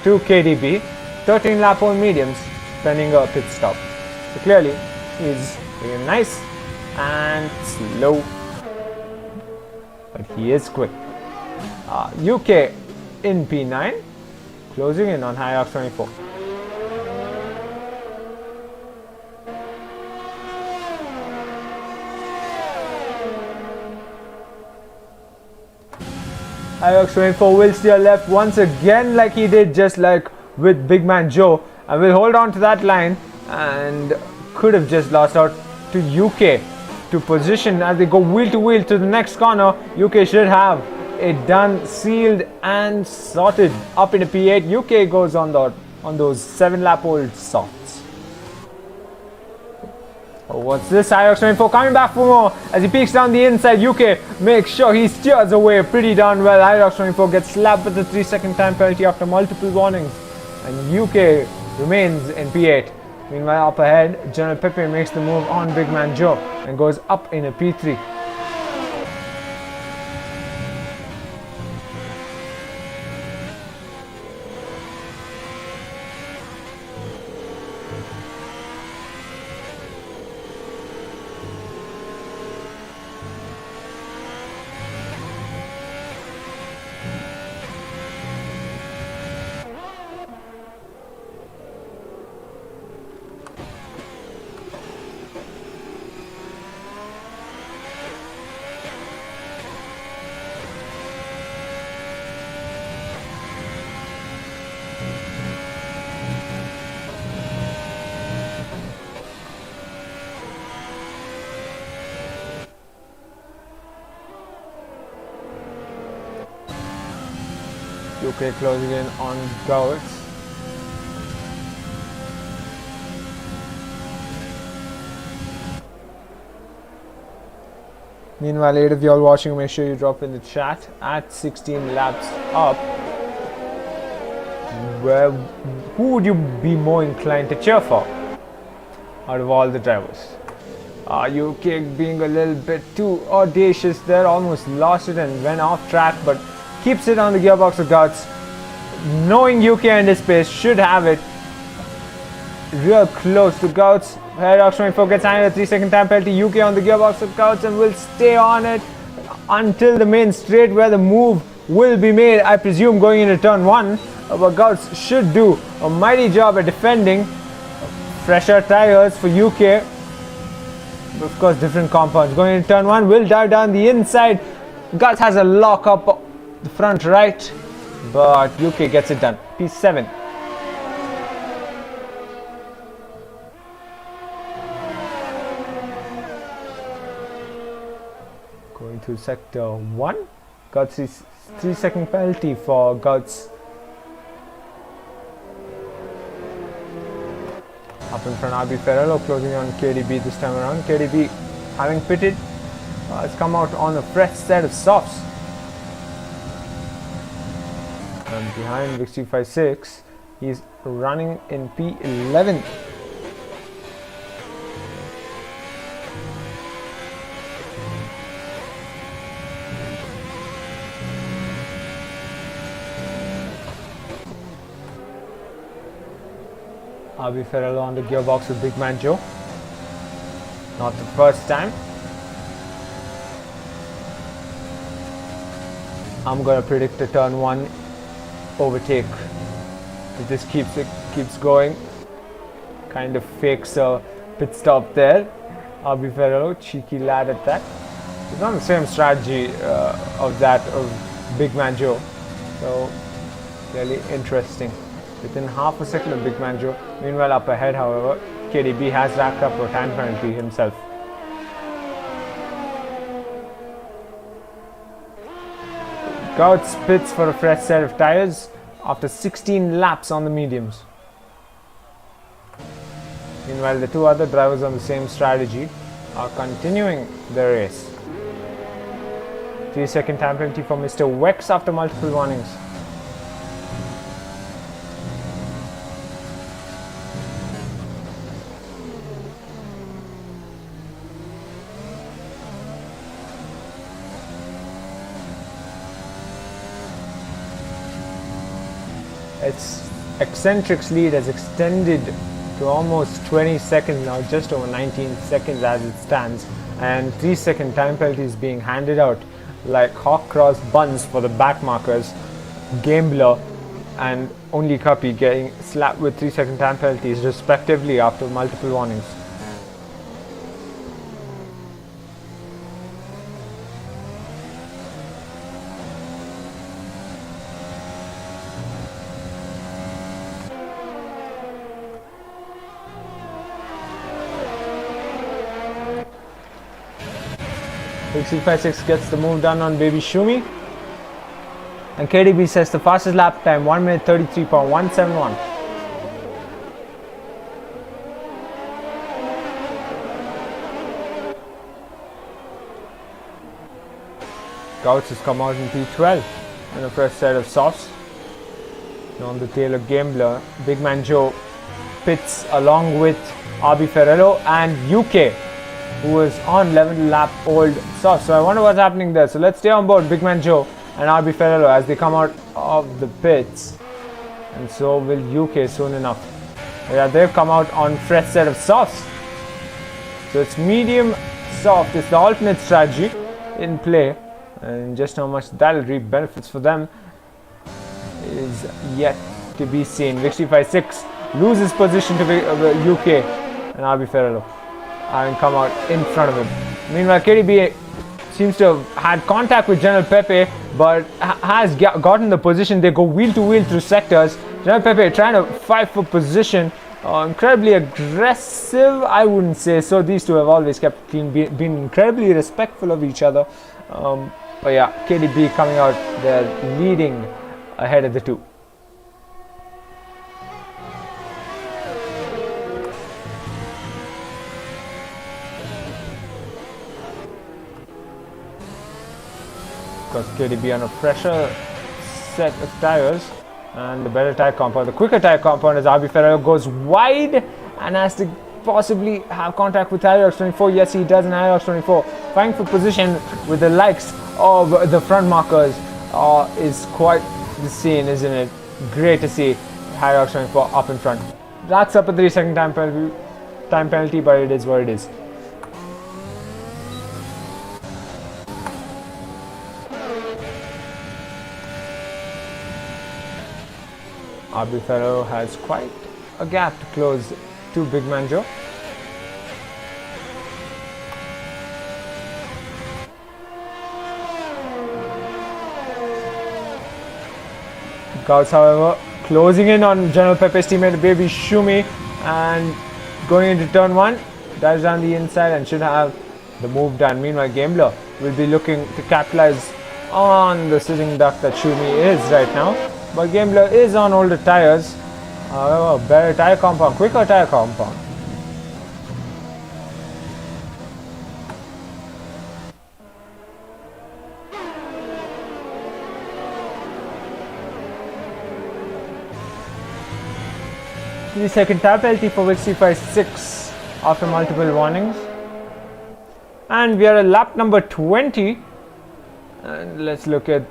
to KDB, 13 lap hole mediums, spending a pit stop. So clearly, he's being nice and slow, but he is quick. UK in P9, closing in on Hyrox 24. Hyrox 24 will steer left once again like he did just like with Big Man Joe, and will hold on to that line and could have just lost out to UK to position as they go wheel to wheel to the next corner. UK should have it done, sealed and sorted. Up into P8, UK goes on those 7 lap old softs. Oh, what's this? Hyrox 24 coming back for more as he peeks down the inside. UK makes sure he steers away pretty darn well. Hyrox 24 gets slapped with the 3-second time penalty after multiple warnings, and UK remains in P8. Meanwhile, up ahead, General Pepe makes the move on Big Man Joe and goes up in a P3. UK closing in on Gowitz. Meanwhile, 8 of you all watching, make sure you drop in the chat at 16 laps up. Who would you be more inclined to cheer for out of all the drivers? UK being a little bit too audacious there, almost lost it and went off track, but keeps it on the gearbox of Guts. Knowing UK and his pace, should have it real close to Guts. Paradox 24 gets handed a 3-second time penalty. UK on the gearbox of Guts and will stay on it until the main straight, where the move will be made, I presume, going into turn 1. But Guts should do a mighty job at defending. Fresher tires for UK. Of course, different compounds. Going into turn 1, will dive down the inside. Guts has a lock up the front right, but UK gets it done. P7. Going through sector 1. Guts is 3-second penalty for Guts. Up in front, RB Ferrello closing on KDB this time around. KDB, having pitted, has come out on a fresh set of softs. And behind Vixie 56, he's running in P11. RB Ferrello on the gearbox with Big Man Joe. Not the first time. I'm gonna predict a turn 1 overtake. If this keeps going, kind of fakes a pit stop there. RB Ferrello, cheeky lad at that. It's not the same strategy of Big Man Joe. So really interesting. Within half a second of Big Man Joe. Meanwhile, up ahead, however, KDB has racked up a time penalty himself. Gouts pits for a fresh set of tires after 16 laps on the mediums. Meanwhile, the two other drivers on the same strategy are continuing their race. 3-second time penalty for Mr. Wex after multiple warnings. Its eccentrics lead has extended to almost 20 seconds now, just over 19 seconds as it stands, and 3-second time penalties being handed out like hawk cross buns for the back markers. Gambler and Only Cuppy getting slapped with 3-second time penalties respectively after multiple warnings. Vixie 56 gets the move done on Baby Shumi. And KDB says the fastest lap time 1 minute 33.171. Gouts has come out in P12 and a fresh set of softs. And on the tail of Gambler, Big Man Joe pits along with RB Ferrello and UK, who was on 11 lap old soft. So I wonder what's happening there. So let's stay on board Big Man Joe and RB Ferrello as they come out of the pits. And so will UK soon enough. Yeah, they've come out on fresh set of softs. So it's medium soft. It's the alternate strategy in play. And just how much that'll reap benefits for them is yet to be seen. Vixie 56 loses position to UK and RB Ferrello having come out in front of him. Meanwhile, KDB seems to have had contact with General Pepe, but has gotten the position. They go wheel to wheel through sectors. General Pepe trying to fight for position. Incredibly aggressive, I wouldn't say so. These two have always kept clean, been incredibly respectful of each other. But yeah, KDB coming out there leading ahead of the two. Because KDB under pressure set of tires, and the better tire compound, the quicker tire compound, as RB Ferrero goes wide and has to possibly have contact with Hilux 24. Yes, he does in Hilux 24. Fighting for position with the likes of the front markers is quite the scene, isn't it? Great to see Hilux 24 up in front. Racks up a 3-second time penalty, but it is what it is. RB Ferrero has quite a gap to close to Big Man Joe. Gauss, however, closing in on General Pepe's teammate Baby Shumi, and going into turn 1, dives down the inside and should have the move done. Meanwhile, Gambler will be looking to capitalize on the sitting duck that Shumi is right now. But Gambler is on older tires, however, better tire compound, quicker tire compound. Second tire penalty for which C56 after multiple warnings. And we are at lap number 20. And let's look at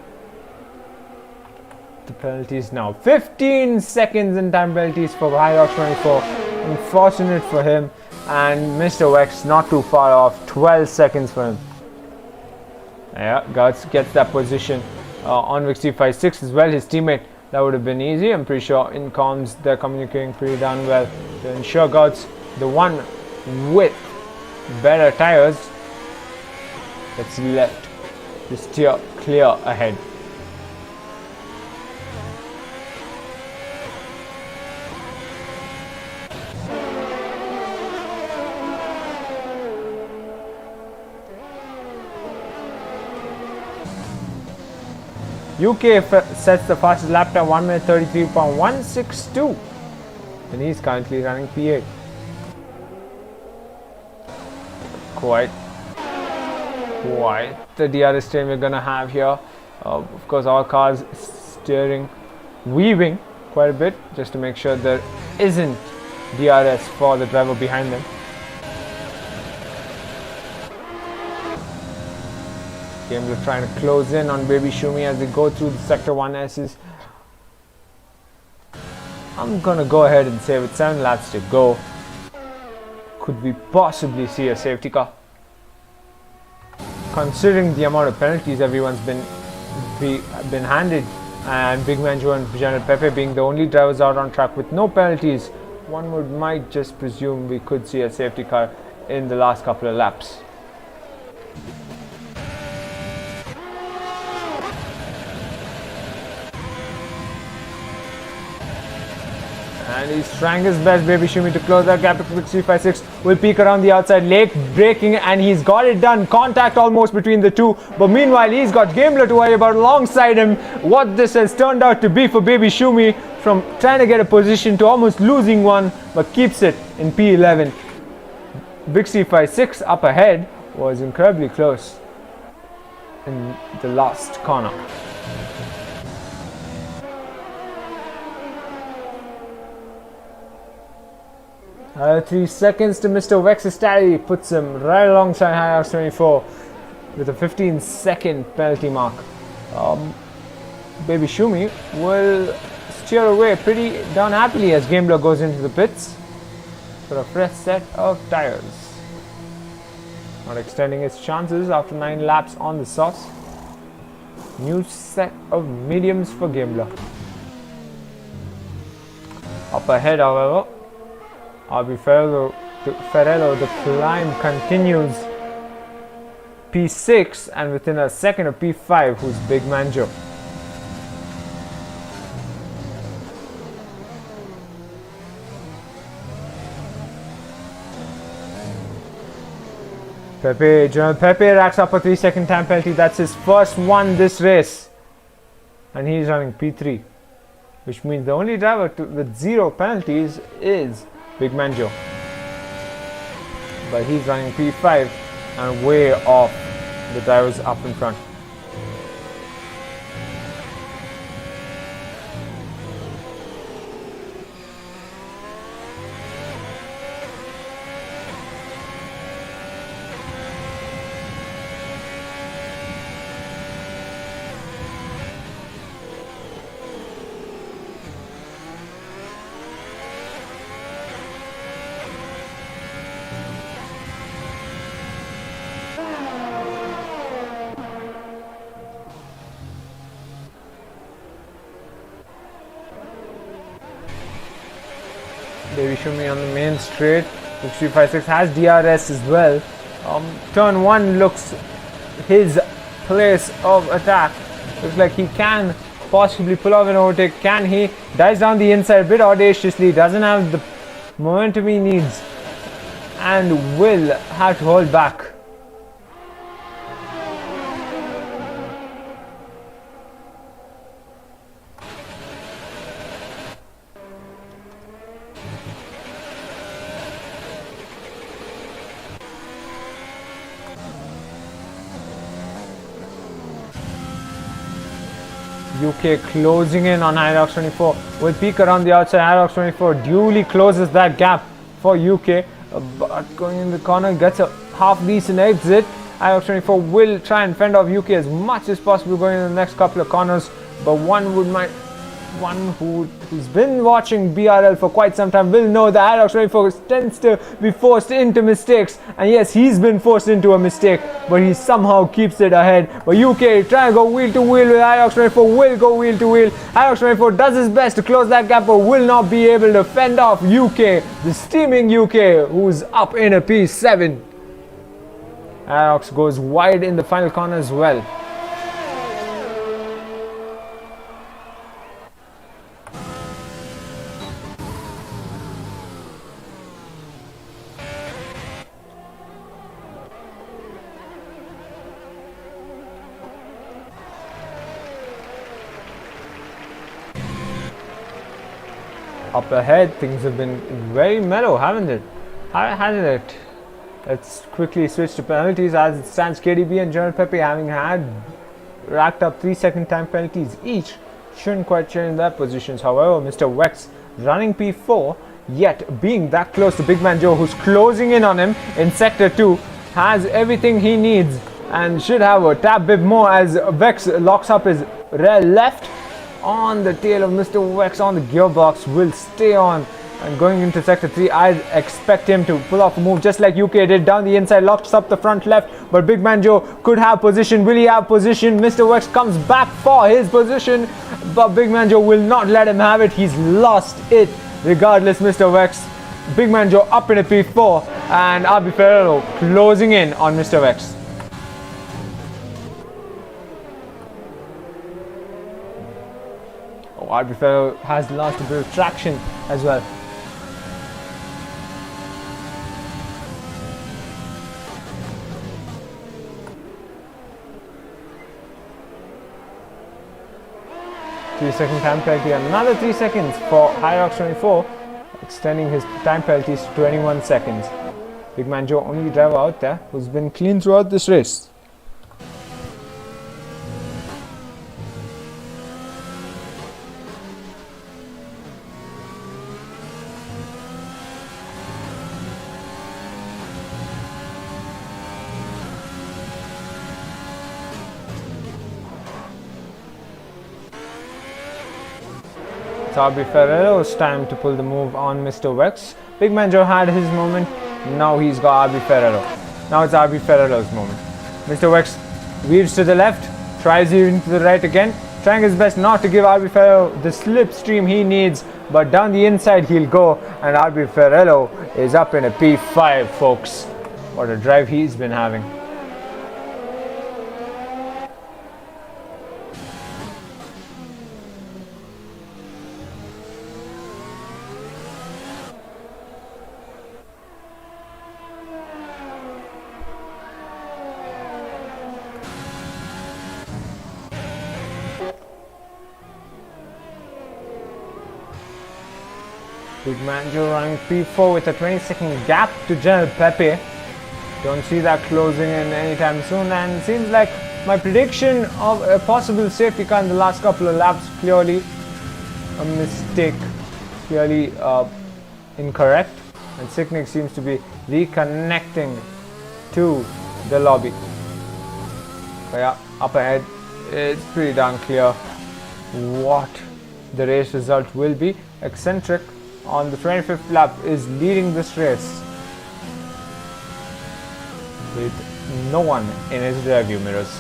the penalties now. 15 seconds in time penalties for Hilux 24. Unfortunate for him. And Mr. Wex not too far off. 12 seconds for him. Yeah, Guts gets that position on C56 as well. His teammate, that would have been easy. I'm pretty sure in comms they're communicating pretty darn well to ensure Guts, the one with better tires, that's left to steer clear ahead. UK sets the fastest lap time 1 minute 33.162, and he's currently running P8. Quite the DRS train we're gonna have here. Of course, our cars steering, weaving quite a bit just to make sure there isn't DRS for the driver behind them. Gambler trying to close in on Baby Shumi as they go through the Sector 1S's. I'm gonna go ahead and say with 7 laps to go, could we possibly see a safety car? Considering the amount of penalties everyone's been handed, and Big Man Joe and General Pepe being the only drivers out on track with no penalties, one might just presume we could see a safety car in the last couple of laps. And he's trying his best, Baby Shumi, to close that gap. 356 will peek around the outside lake, braking, and he's got it done. Contact almost between the two, but meanwhile he's got Gambler to worry about alongside him. What this has turned out to be for Baby Shumi, from trying to get a position to almost losing one, but keeps it in P11. Big C56 up ahead was incredibly close in the last corner. 3 seconds to Mr. Wex's tally puts him right alongside Hilux 24 with a 15-second penalty mark. Baby Shumi will steer away pretty darn happily as Gambler goes into the pits for a fresh set of tires. Not extending his chances after 9 laps on the sauce. New set of mediums for Gambler. Up ahead, however, RB Ferrero, the climb continues. P6, and within a second of P5, who's Big Man Joe. General Pepe racks up a 3-second time penalty. That's his first one this race. and he's running P3, which means the only driver with 0 penalties is Big Man Joe. But he's running P5 and way off the drivers up in front. They show me on the main straight. 356 has DRS as well. Turn 1 looks his place of attack. Looks like he can possibly pull off an overtake. Can he? Dives down the inside a bit audaciously. Doesn't have the momentum he needs and will have to hold back. UK closing in on Hyrox 24 with peak around the outside. Hyrox 24 duly closes that gap for UK, but going in the corner gets a half decent exit. Hyrox 24 will try and fend off UK as much as possible going in the next couple of corners, but one who's been watching BRL for quite some time will know that Hyrox 24 tends to be forced into mistakes, and yes, he's been forced into a mistake, but he somehow keeps it ahead. But UK trying to go wheel to wheel with Hyrox 24 will go wheel to wheel. Hyrox 24 does his best to close that gap, but will not be able to fend off UK, the steaming UK, who's up in a P7. Hyrox goes wide in the final corner as well. Up ahead, things have been very mellow, hasn't it? Let's quickly switch to penalties. As it stands, KDB and General Pepe, having had racked up 3-second time penalties each, shouldn't quite change their positions. However, Mr. Wex running P4, yet being that close to Big Man Joe, who's closing in on him in Sector 2, has everything he needs and should have a tad bit more as Wex locks up his rear left on the tail of Mr. Wex on the gearbox. Will stay on, and going into Sector 3, I expect him to pull off a move just like UK did down the inside, locks up the front left, but Big Man Joe could have position. Will he have position? Mr. Wex comes back for his position, but Big Man Joe will not let him have it. He's lost it regardless, Mr. Wex. Big Man Joe up in a P4, and RB Ferrero closing in on Mr. Wex. RB Ferrero has lost a bit of traction as well. Three-second time penalty, another 3 seconds for Hyrox 24, extending his time penalties to 21 seconds. Big Man Joe, only driver out there who's been clean throughout this race. RB Ferrero's time to pull the move on Mr. Wex. Big Man Joe had his moment. Now he's got RB Ferrero. Now it's RB Ferrero's moment. Mr. Wex weaves to the left, tries even to the right again, trying his best not to give RB Ferrero the slipstream he needs, but down the inside he'll go, and RB Ferrero is up in a P5, folks. What a drive he's been having. Big Manjo running P4 with a 20-second gap to General Pepe. Don't see that closing in anytime soon, and it seems like my prediction of a possible safety car in the last couple of laps clearly a mistake, clearly incorrect, and Sicknick seems to be reconnecting to the lobby. But yeah, up ahead it's pretty darn clear what the race result will be. Eccentric on the 25th lap is leading this race with no one in his rearview mirrors.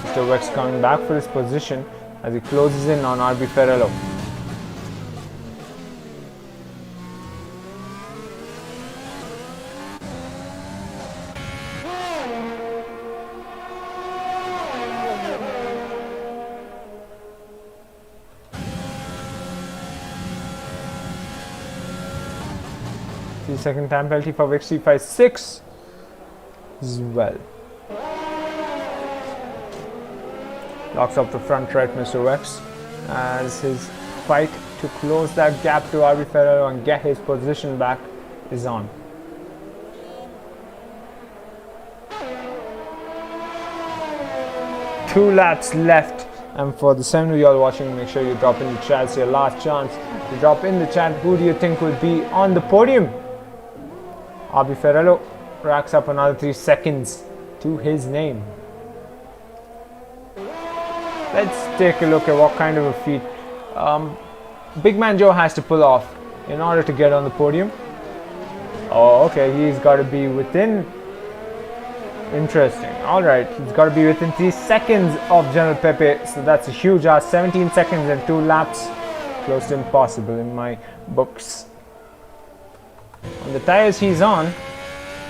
Mr. Wex coming back for his position as he closes in on RB Ferrello. Second time penalty for XC56 as well. Locks up the front right, Mr. Wex, as his fight to close that gap to RB Ferrero and get his position back is on. Two laps left, and for the 7 of y'all watching, make sure you drop in the chat. It's your last chance to drop in the chat. Who do you think will be on the podium? RB Ferrello racks up another 3 seconds to his name. Let's take a look at what kind of a feat Big Man Joe has to pull off in order to get on the podium. Oh, okay, he's got to be within. Interesting. Alright, he's got to be within 3 seconds of General Pepe, so that's a huge ask. 17 seconds and 2 laps. Close to impossible in my books. On the tires he's on,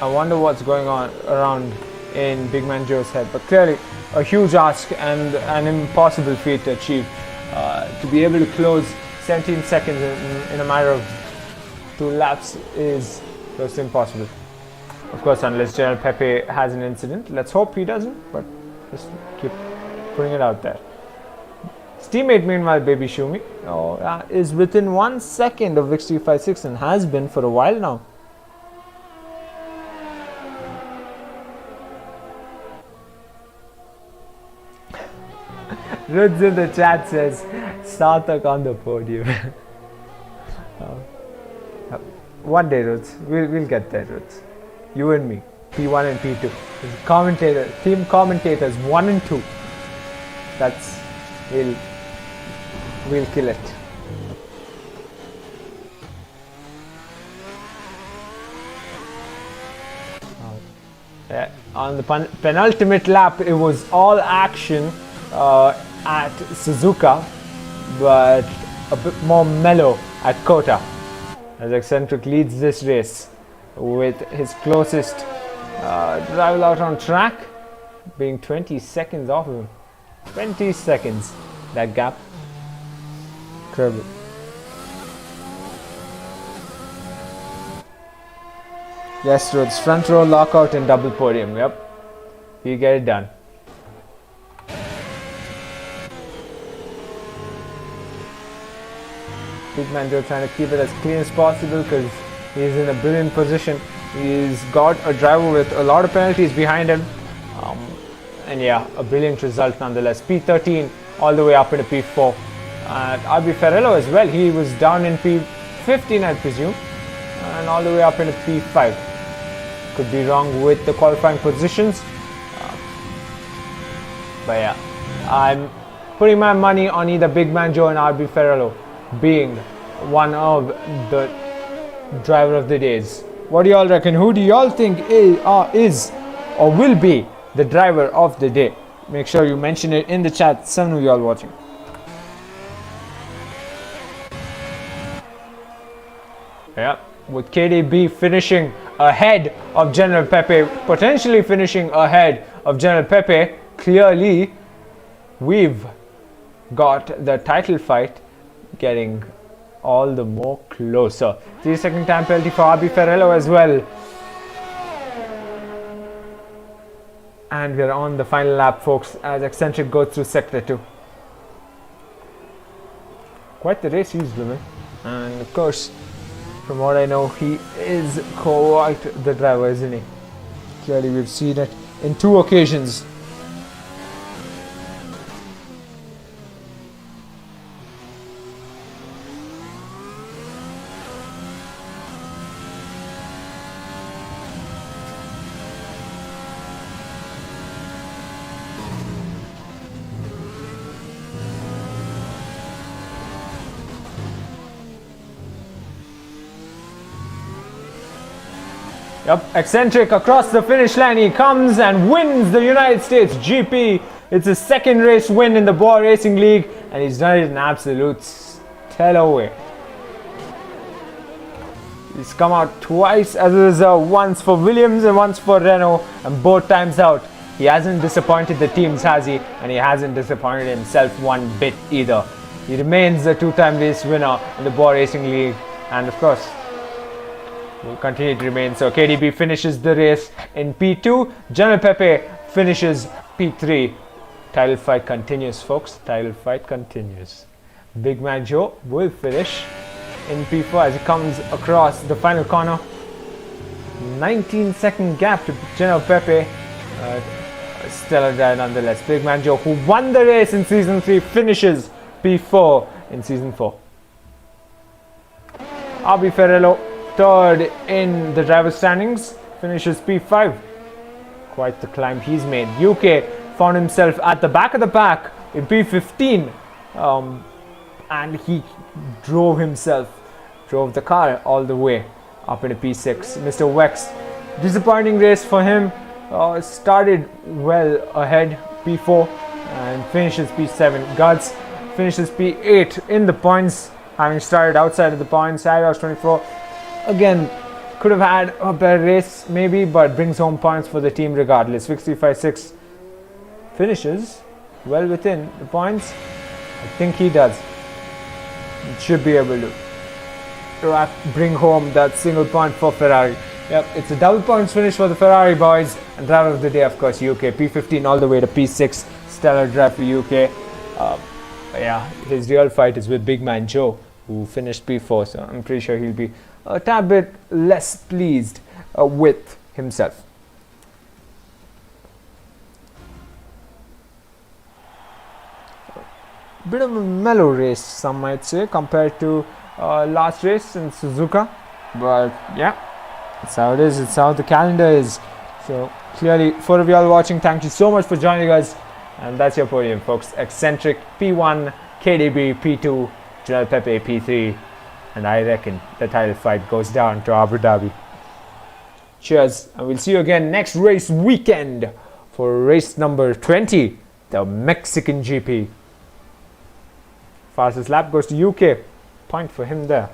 I wonder what's going on around in Big Man Joe's head, but clearly a huge ask and an impossible feat to achieve. To be able to close 17 seconds in a matter of 2 laps is close to impossible. Of course, unless General Pepe has an incident. Let's hope he doesn't, but just keep putting it out there. His teammate, meanwhile, Baby Shumi, is within 1 second of XT56 and has been for a while now. Ruds in the chat says, Sarthak on the podium. One day, Ruds. We'll get there, Ruds. You and me. P1 and P2. Team commentators 1 and 2. That's... We'll kill it. On the penultimate lap, it was all action at Suzuka, but a bit more mellow at COTA, as Eccentric leads this race with his closest driver out on track being 20 seconds off of him. 20 seconds, that gap. Incredible. Yes, Roads, front row lockout and double podium. Yep, we get it done. Big Man Joe trying to keep it as clean as possible because he's in a brilliant position. He's got a driver with a lot of penalties behind him. And yeah, a brilliant result nonetheless. P13 all the way up into P4. RB Ferrello as well. He was down in P15, I presume, and all the way up into P5. Could be wrong with the qualifying positions. But yeah, I'm putting my money on either Big Man Joe and RB Ferrello being one of the driver of the days. What do y'all reckon? Who do y'all think is or will be the driver of the day? Make sure you mention it in the chat. Some of y'all watching. Yeah, with KDB finishing ahead of General Pepe, potentially finishing ahead of General Pepe, clearly we've got the title fight getting all the more closer. 3-second time penalty for RB Ferrello as well. And we're on the final lap, folks, as Eccentric goes through sector 2. quite the race he's doing. And of course, from what I know, he is quite the driver, isn't he? Clearly, we've seen it in 2 occasions. Yep, eccentric across the finish line. He comes and wins the United States GP. It's his 2nd race win in the Bwoah Racing League, and he's done it in absolute stellar way. He's come out twice as a reserve, once for Williams and once for Renault, and both times out. He hasn't disappointed the teams, has he? And he hasn't disappointed himself one bit either. He remains the 2-time race winner in the Bwoah Racing League, and of course, will continue to remain so. KDB finishes the race in P2. General Pepe finishes P3. Title fight continues, folks. Title fight continues. Big Man Joe will finish in P4 as he comes across the final corner. 19-second gap to General Pepe. Stellar drive nonetheless. Big Man Joe, who won the race in Season 3, finishes P4 in Season 4. RB Ferrello, 3rd in the driver standings, finishes P5. Quite the climb he's made. UK found himself at the back of the pack in P15, and he drove the car all the way up into P6. Mr. Wex, disappointing race for him. Started well ahead, P4, and finishes P7. Guts finishes P8 in the points, having started outside of the points. Harry 24. Again, could have had a better race maybe, but brings home points for the team regardless. 65.6 finishes well within the points. I think he does. He should be able to bring home that single point for Ferrari. Yep, it's a double points finish for the Ferrari boys. And driver of the day, of course, UK. P15 all the way to P6. Stellar drive for UK. Yeah, his real fight is with Big Man Joe, who finished P4. So I'm pretty sure he'll be a tad bit less pleased with himself. Bit of a mellow race, some might say, compared to last race in Suzuka. But yeah, that's how it is. It's how the calendar is. So clearly, for of y'all watching, thank you so much for joining us. And that's your podium, folks. Eccentric P1, KDB P2, General Pepe P3. And I reckon the title fight goes down to Abu Dhabi. Cheers, and we'll see you again next race weekend for race number 20, the Mexican GP. Fastest lap goes to UK. Point for him there.